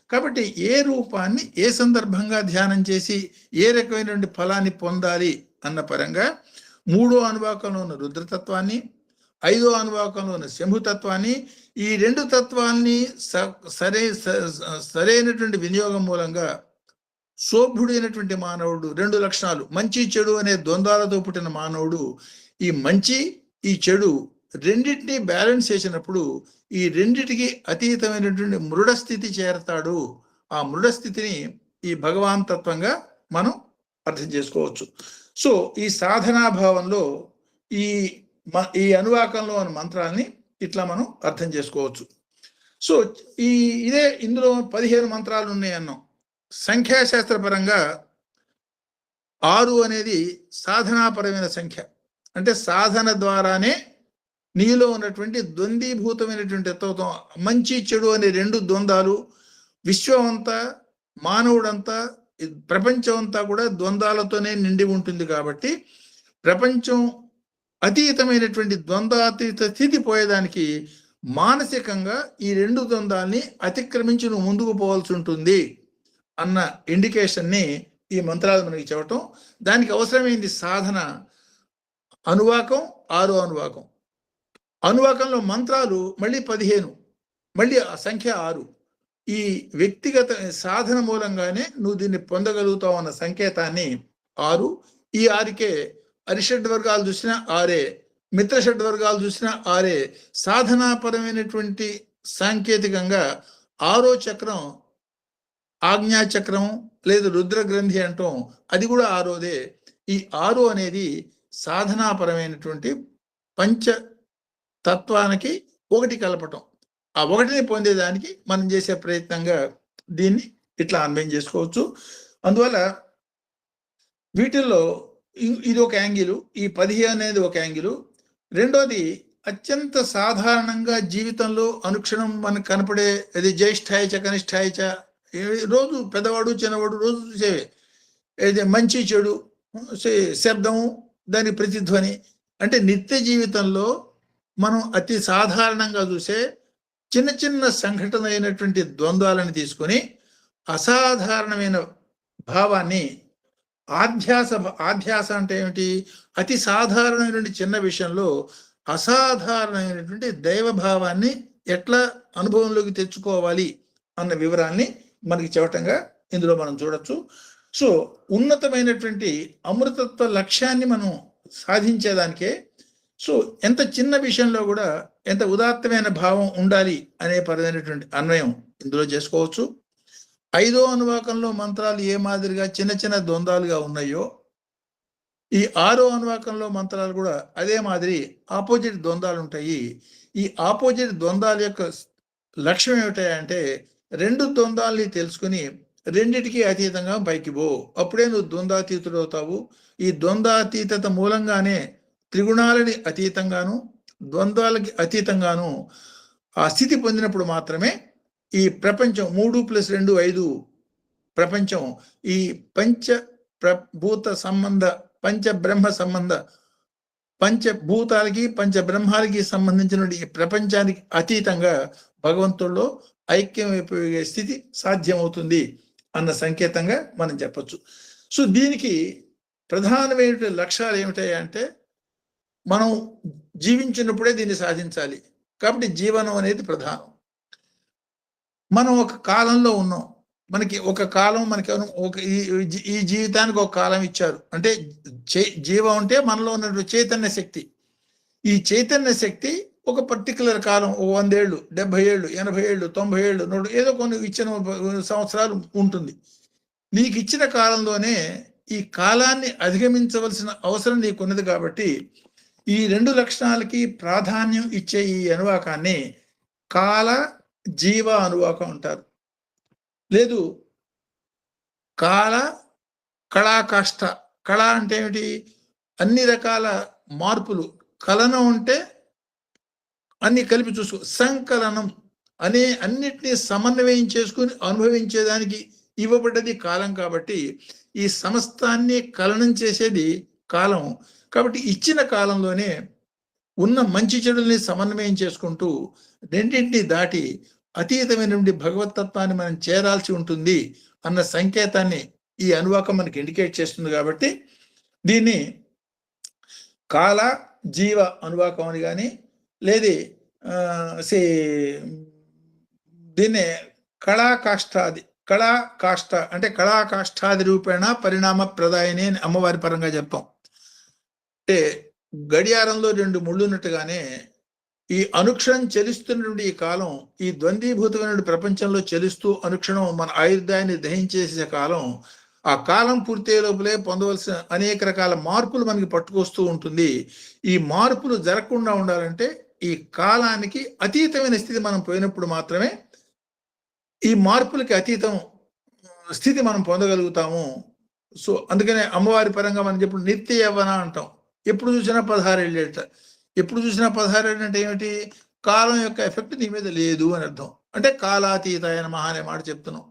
Speaker 2: కాబట్టి ఏ రూపాన్ని ఏ సందర్భంగా ధ్యానం చేసి ఏ రకమైనటువంటి ఫలాన్ని పొందాలి అన్న పరంగా 3వ అనువాకంలో ఉన్న రుద్రతత్వాన్ని, 5వ అనువాకంలో ఉన్న శంభుతత్వాన్ని, ఈ 2 తత్వాల్ని సరైనటువంటి వినియోగం మూలంగా శోభుడైనటువంటి మానవుడు 2 లక్షణాలు మంచి చెడు అనే ద్వంద్వాలతో పుట్టిన మానవుడు ఈ మంచి ఈ చెడు రెండింటినీ బ్యాలెన్స్ చేసినప్పుడు ఈ రెండిటికి అతీతమైనటువంటి మృడస్థితి చేరతాడు. ఆ మృడస్థితిని ఈ భగవాన్ తత్వంగా మనం అర్థం చేసుకోవచ్చు. సో ఈ సాధనాభావంలో ఈ అనువాకంలో ఉన్న మంత్రాన్ని ఇట్లా మనం అర్థం చేసుకోవచ్చు. సో ఇదే ఇందులో 15 మంత్రాలు ఉన్నాయి అన్నాం. సంఖ్యాశాస్త్రపరంగా 6 అనేది సాధనాపరమైన సంఖ్య. అంటే సాధన ద్వారానే నీలో ఉన్నటువంటి ద్వంద్వీభూతమైనటువంటి తత్వం, మంచి చెడు అనే 2 ద్వంద్వాలు, విశ్వం అంతా మానవుడంతా ప్రపంచం అంతా కూడా ద్వంద్వాలతోనే నిండి ఉంటుంది. కాబట్టి ప్రపంచం అతీతమైనటువంటి ద్వంద్వాతీత స్థితి పోయేదానికి మానసికంగా ఈ 2 ద్వంద్వాల్ని అతిక్రమించి నువ్వు ముందుకు పోవాల్సి ఉంటుంది అన్న ఇండికేషన్ని ఈ మంత్రాలు మనకి చెప్పటం. దానికి అవసరమైంది సాధన. అనువాకం 6వ అనువాకం. అనువాకంలో మంత్రాలు మళ్ళీ 15, మళ్ళీ ఆ సంఖ్య 6. ఈ వ్యక్తిగత సాధన మూలంగానే నువ్వు దీన్ని పొందగలుగుతావు అన్న సంకేతాన్ని 6. ఈ 6కే అరిషడ్ వర్గాలు చూసినా 6, మిత్ర షడ్వర్గాలు చూసినా 6. సాధనాపరమైనటువంటి సాంకేతికంగా 6వ చక్రం ఆజ్ఞాచక్రం లేదు రుద్ర గ్రంథి అంటాం, అది కూడా 6వదే. ఈ 6 అనేది సాధనాపరమైనటువంటి పంచ తత్వానికి 1 కలపటం. ఆ 1ని పొందేదానికి మనం చేసే ప్రయత్నంగా దీన్ని ఇట్లా అన్వయం చేసుకోవచ్చు. అందువల్ల వీటిల్లో ఇది ఒక యాంగిల్, ఈ 15 అనేది ఒక యాంగిల్. రెండోది అత్యంత సాధారణంగా జీవితంలో అనుక్షణం మనకు కనపడే అది జ్యేష్ఠాయచ కనిష్ఠాయచ, రోజు పెద్దవాడు చిన్నవాడు రోజు చూసేవే. అయితే మంచి చెడు, శబ్దము, దాని ప్రతిధ్వని. అంటే నిత్య జీవితంలో మనం అతి సాధారణంగా చూసే చిన్న చిన్న సంఘటన అయినటువంటి ద్వంద్వాలను తీసుకొని అసాధారణమైన భావాన్ని ఆధ్యాస అంటే ఏమిటి? అతి సాధారణమైనటువంటి చిన్న విషయంలో అసాధారణమైనటువంటి దైవభావాన్ని ఎట్లా అనుభవంలోకి తెచ్చుకోవాలి అన్న వివరాన్ని మనకి చెప్పటంగా ఇందులో మనం చూడొచ్చు. సో ఉన్నతమైనటువంటి అమృతత్వ లక్ష్యాన్ని మనం సాధించేదానికే సో ఎంత చిన్న విషయంలో కూడా ఎంత ఉదాత్తమైన భావం ఉండాలి అనే పరమైనటువంటి అన్వయం ఇందులో చేసుకోవచ్చు. 5వ అనువాకంలో మంత్రాలు ఏ మాదిరిగా చిన్న చిన్న ద్వంద్వాలుగా ఉన్నాయో ఈ 6వ అనువాకంలో మంత్రాలు కూడా అదే మాదిరి ఆపోజిట్ ద్వంద్వాలు ఉంటాయి. ఈ ఆపోజిట్ ద్వంద్వాల యొక్క లక్ష్యం ఏమిటంటే 2 ద్వంద్వాల్ని తెలుసుకుని రెండిటికి అతీతంగా పైకి పో, అప్పుడే నువ్వు ద్వంద్వాతీతుడు అవుతావు. ఈ ద్వంద్వాతీతత మూలంగానే త్రిగుణాలని అతీతంగాను ద్వంద్వాలకి అతీతంగాను ఆ స్థితి పొందినప్పుడు మాత్రమే ఈ ప్రపంచం 3+2 5 ప్రపంచం ఈ పంచభూత సంబంధ పంచబ్రహ్మ సంబంధ పంచభూతాలకి పంచబ్రహ్మాలకి సంబంధించిన ఈ ప్రపంచానికి అతీతంగా భగవంతుల్లో ఐక్యం అయిపోయే స్థితి సాధ్యమవుతుంది అన్న సంకేతంగా మనం చెప్పొచ్చు. సో దీనికి ప్రధానమైన లక్ష్యాలు ఏమిటాయంటే మనం జీవించినప్పుడే దీన్ని సాధించాలి. కాబట్టి జీవనం అనేది ప్రధానం. మనం ఒక కాలంలో ఉన్నాం. మనకి ఒక కాలం ఒక ఈ జీవితానికి ఒక కాలం ఇచ్చారు. అంటే జీవం అంటే మనలో ఉన్నటువంటి చైతన్య శక్తి. ఈ చైతన్య శక్తి ఒక పర్టికులర్ కాలం, 100 ఏళ్ళు, 70 ఏళ్ళు, 80 ఏళ్ళు, 90 ఏళ్ళు, 100 ఏదో కొన్ని ఇచ్చిన సంవత్సరాలు ఉంటుంది. నీకు ఇచ్చిన కాలంలోనే ఈ కాలాన్ని అధిగమించవలసిన అవసరం నీకున్నది. కాబట్టి ఈ 2 లక్షణాలకి ప్రాధాన్యం ఇచ్చే ఈ అనువాకాన్ని కాల జీవ అనువాకం అంటారు. లేదు కాల కళాకాష్ట. కళ అంటే ఏమిటి? అన్ని రకాల మార్పులు. కలనం అంటే అన్ని కలిపి చూసుకో. సంకలనం అనే అన్నిటినీ సమన్వయం చేసుకుని అనుభవించేదానికి ఇవ్వబడ్డది కాలం. కాబట్టి ఈ సమస్తాన్ని కలనం చేసేది కాలం. కాబట్టి ఇచ్చిన కాలంలోనే ఉన్న మంచి చెడుల్ని సమన్వయం చేసుకుంటూ రెండింటిని దాటి అతీతమైనటువంటి భగవతత్వాన్ని మనం చేరాల్సి ఉంటుంది అన్న సంకేతాన్ని ఈ అనువాకం మనకి ఇండికేట్ చేస్తుంది. కాబట్టి దీన్ని కాల జీవ అనువాకం అని కానీ, లేదా దీన్నే కళాకాష్ట అంటే కళాకాష్టాది రూపేణ పరిణామ ప్రదాయని అని అమ్మవారి పరంగా చెప్తాం. అంటే గడియారంలో 2 ముళ్ళు ఉన్నట్టుగానే ఈ అనుక్షణం చెలుస్తున్నటువంటి ఈ కాలం, ఈ ద్వంద్వీభూతమైన ప్రపంచంలో చెలుస్తూ అనుక్షణం మన ఆయుర్దాయాన్ని దహించేసే కాలం, ఆ కాలం పూర్తయ్యే లోపలే పొందవలసిన అనేక రకాల మార్పులు మనకి పట్టుకొస్తూ ఉంటుంది. ఈ మార్పులు జరగకుండా ఉండాలంటే ఈ కాలానికి అతీతమైన స్థితి మనం పోయినప్పుడు మాత్రమే ఈ మార్పులకి అతీతం స్థితి మనం పొందగలుగుతాము. సో అందుకనే అమ్మవారి పరంగా మనం చెప్పిన నిత్య యవ్వన అంటాం. ఎప్పుడు చూసినా 16 ఏళ్ళేట. ఎప్పుడు చూసినా 16 ఏళ్ళు అంటే ఏమిటి? కాలం యొక్క ఎఫెక్ట్ నీ మీద లేదు అని అర్థం. అంటే కాలాతీతాయ నమః అనే మాట చెప్తున్నాం.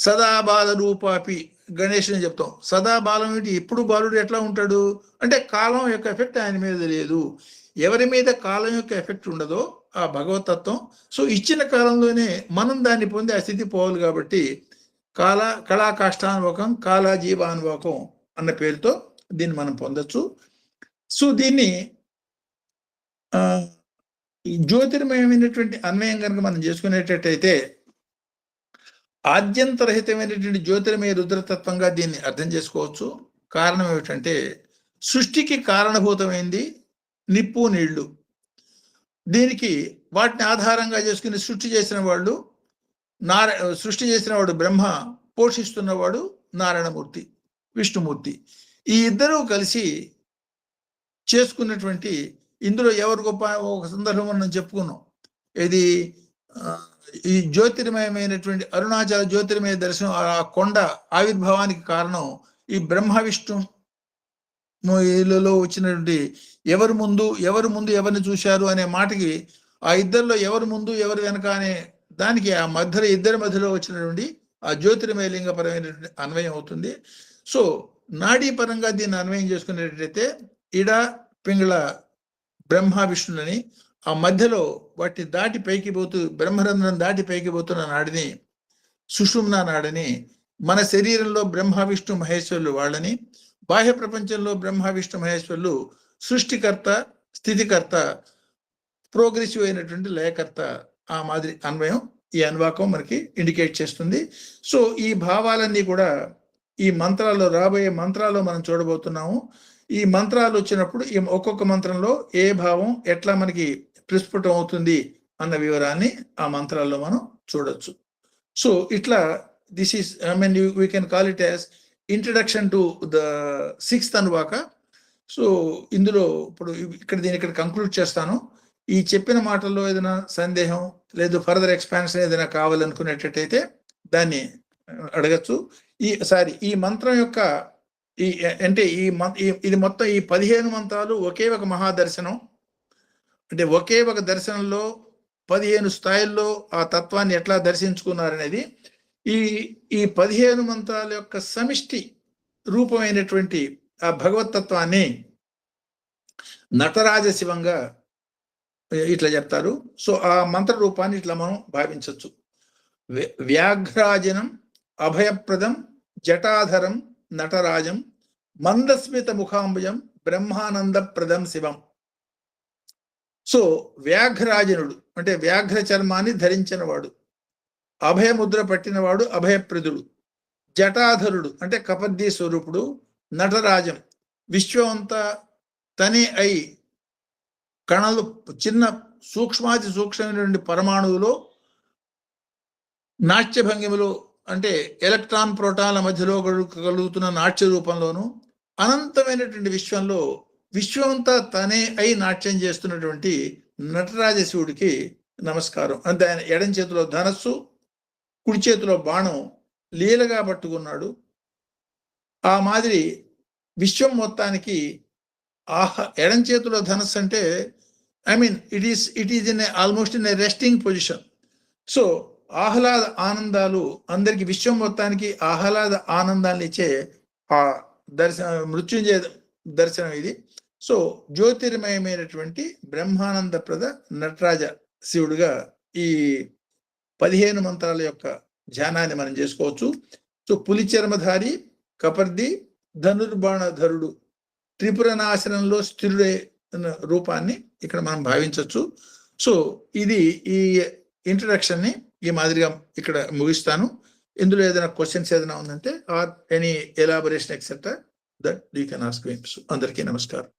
Speaker 2: సదా బాల రూపాపి గణేష్ని చెప్తాం. సదా బాలం ఏంటి? ఎప్పుడు బాలుడు ఎట్లా ఉంటాడు అంటే కాలం యొక్క ఎఫెక్ట్ ఆయన మీద లేదు. ఎవరి మీద కాలం యొక్క ఎఫెక్ట్ ఉండదో ఆ భగవతత్వం. సో ఇచ్చిన కాలంలోనే మనం దాన్ని పొంది ఆ స్థితి పోవాలి. కాబట్టి కళాకాష్టానుభవం, కాలాజీవానుభవం అన్న పేరుతో దీన్ని మనం పొందొచ్చు. సో దీన్ని జ్యోతిర్మయమైనటువంటి అన్వయం కనుక మనం చేసుకునేటట్టయితే ఆద్యంతరహితమైనటువంటి జ్యోతిర్మయ రుద్రతత్వంగా దీన్ని అర్థం చేసుకోవచ్చు. కారణం ఏమిటంటే సృష్టికి కారణభూతమైంది నిప్పు నీళ్లు. దీనికి వాటిని ఆధారంగా చేసుకుని సృష్టి చేసిన వాడు బ్రహ్మ, పోషిస్తున్నవాడు నారాయణమూర్తి, విష్ణుమూర్తి. ఈ ఇద్దరూ కలిసి చేసుకున్నటువంటి ఇందులో ఎవరు గొప్ప? ఒక సందర్భం మనం చెప్పుకున్నాం. ఇది ఈ జ్యోతిర్మయమైనటువంటి అరుణాచల జ్యోతిర్మయ దర్శనం, ఆ కొండ ఆవిర్భావానికి కారణం ఈ బ్రహ్మ విష్ణులో వచ్చినటువంటి ఎవరు ముందు ఎవరిని చూశారు అనే మాటకి ఆ ఇద్దరిలో ఎవరు ముందు ఎవరు వెనక అనే దానికి ఆ ఇద్దరి మధ్యలో వచ్చినటువంటి ఆ జ్యోతిర్మయ లింగపరమైనటువంటి అన్వయం అవుతుంది. సో నాడీ పరంగా దీన్ని అన్వయం చేసుకునేటట్టయితే ఇడ పింగళ బ్రహ్మ విష్ణులని, ఆ మధ్యలో వాటిని దాటి పైకి పోతూ బ్రహ్మరంధ్రం దాటి పైకి పోతున్న నాడిని సుషుమ్నా నాడని, మన శరీరంలో బ్రహ్మ విష్ణు మహేశ్వరులు వాళ్ళని, బాహ్య ప్రపంచంలో బ్రహ్మ విష్ణు మహేశ్వరులు సృష్టికర్త, స్థితికర్త, ప్రోగ్రెసివ్ అయినటువంటి లయకర్త. ఆ మాదిరి అన్వయం ఈ అనువాకం మనకి ఇండికేట్ చేస్తుంది. సో ఈ భావాలన్నీ కూడా ఈ మంత్రాల్లో, రాబోయే మంత్రాల్లో మనం చూడబోతున్నాము. ఈ మంత్రాలు వచ్చినప్పుడు ఈ ఒక్కొక్క మంత్రంలో ఏ భావం ఎట్లా మనకి ప్రస్ఫుటం అవుతుంది అన్న వివరాన్ని ఆ మంత్రాల్లో మనం చూడొచ్చు. సో ఇట్లా this is we can call it as introduction to the 6th అనువాక. సో ఇందులో ఇప్పుడు దీన్ని ఇక్కడ కంక్లూడ్ చేస్తాను. ఈ చెప్పిన మాటల్లో ఏదైనా సందేహం లేదు ఫర్దర్ ఎక్స్పాన్షన్ ఏదైనా కావాలనుకునేటట్టయితే దాన్ని అడగచ్చు. ఈ మంత్రం యొక్క ఇది మొత్తం ఈ 15 మంత్రాలు ఒకే ఒక మహాదర్శనం. అంటే ఒకే ఒక దర్శనంలో 15 స్థాయిల్లో ఆ తత్వాన్ని ఎట్లా దర్శించుకున్నారనేది ఈ 15 మంత్రాల యొక్క సమిష్టి రూపమైనటువంటి ఆ భగవతత్వాన్ని నటరాజ శివంగా ఇట్లా చెప్తారు. సో ఆ మంత్ర రూపాన్ని ఇట్లా మనం భావించవచ్చు. వ్యాఘ్రాజనం అభయప్రదం జటాధరం నటరాజం మందస్మిత ముఖాంబుజం బ్రహ్మానందప్రదం శివం. సో వ్యాఘ్రాజనుడు అంటే వ్యాఘ్ర చర్మాన్ని ధరించిన వాడు, అభయముద్ర పట్టినవాడు అభయప్రదుడు, జటాధరుడు అంటే కపర్దీ స్వరూపుడు, నటరాజం విశ్వమంతా తనే అయి కణలు చిన్న సూక్ష్మాతి సూక్ష్మమైనటువంటి పరమాణువులో నాట్య భంగిమలో అంటే ఎలక్ట్రాన్ ప్రోటాన్ల మధ్యలో కలుగుతున్న నాట్య రూపంలోను అనంతమైనటువంటి విశ్వంలో విశ్వమంతా తనే అయి నాట్యం చేస్తున్నటువంటి నటరాజ శివుడికి నమస్కారం. అంటే ఆయన ఎడం చేతిలో ధనస్సు, కుడి చేతిలో బాణం లీలగా పట్టుకున్నాడు. ఆ మాదిరి విశ్వం మొత్తానికి ఎడం చేతిలో ధనస్సు అంటే it is in almost in a resting position. So ఆహ్లాద ఆనందాలు అందరికి విశ్వం మొత్తానికి ఆహ్లాద ఆనందాన్ని ఇచ్చే ఆ మృత్యుంజయ దర్శనం ఇది. సో జ్యోతిర్మయమైనటువంటి బ్రహ్మానందప్రద నటరాజ శివుడుగా ఈ 15 మంత్రాల యొక్క ధ్యానాన్ని మనం చేసుకోవచ్చు. సో పులిచర్మధారి, కపర్ది, ధనుర్బాణధరుడు, త్రిపుర నాశనంలో స్థిరుడే రూపాన్ని ఇక్కడ మనం భావించవచ్చు. సో ఇది ఈ ఇంట్రడక్షన్ని ఈ మాదిరిగా ఇక్కడ ముగిస్తాను. ఇందులో ఏదైనా క్వశ్చన్స్ ఏదైనా ఉందంటే or any elaboration etcetera that you can ask me. అందరికీ నమస్కారం.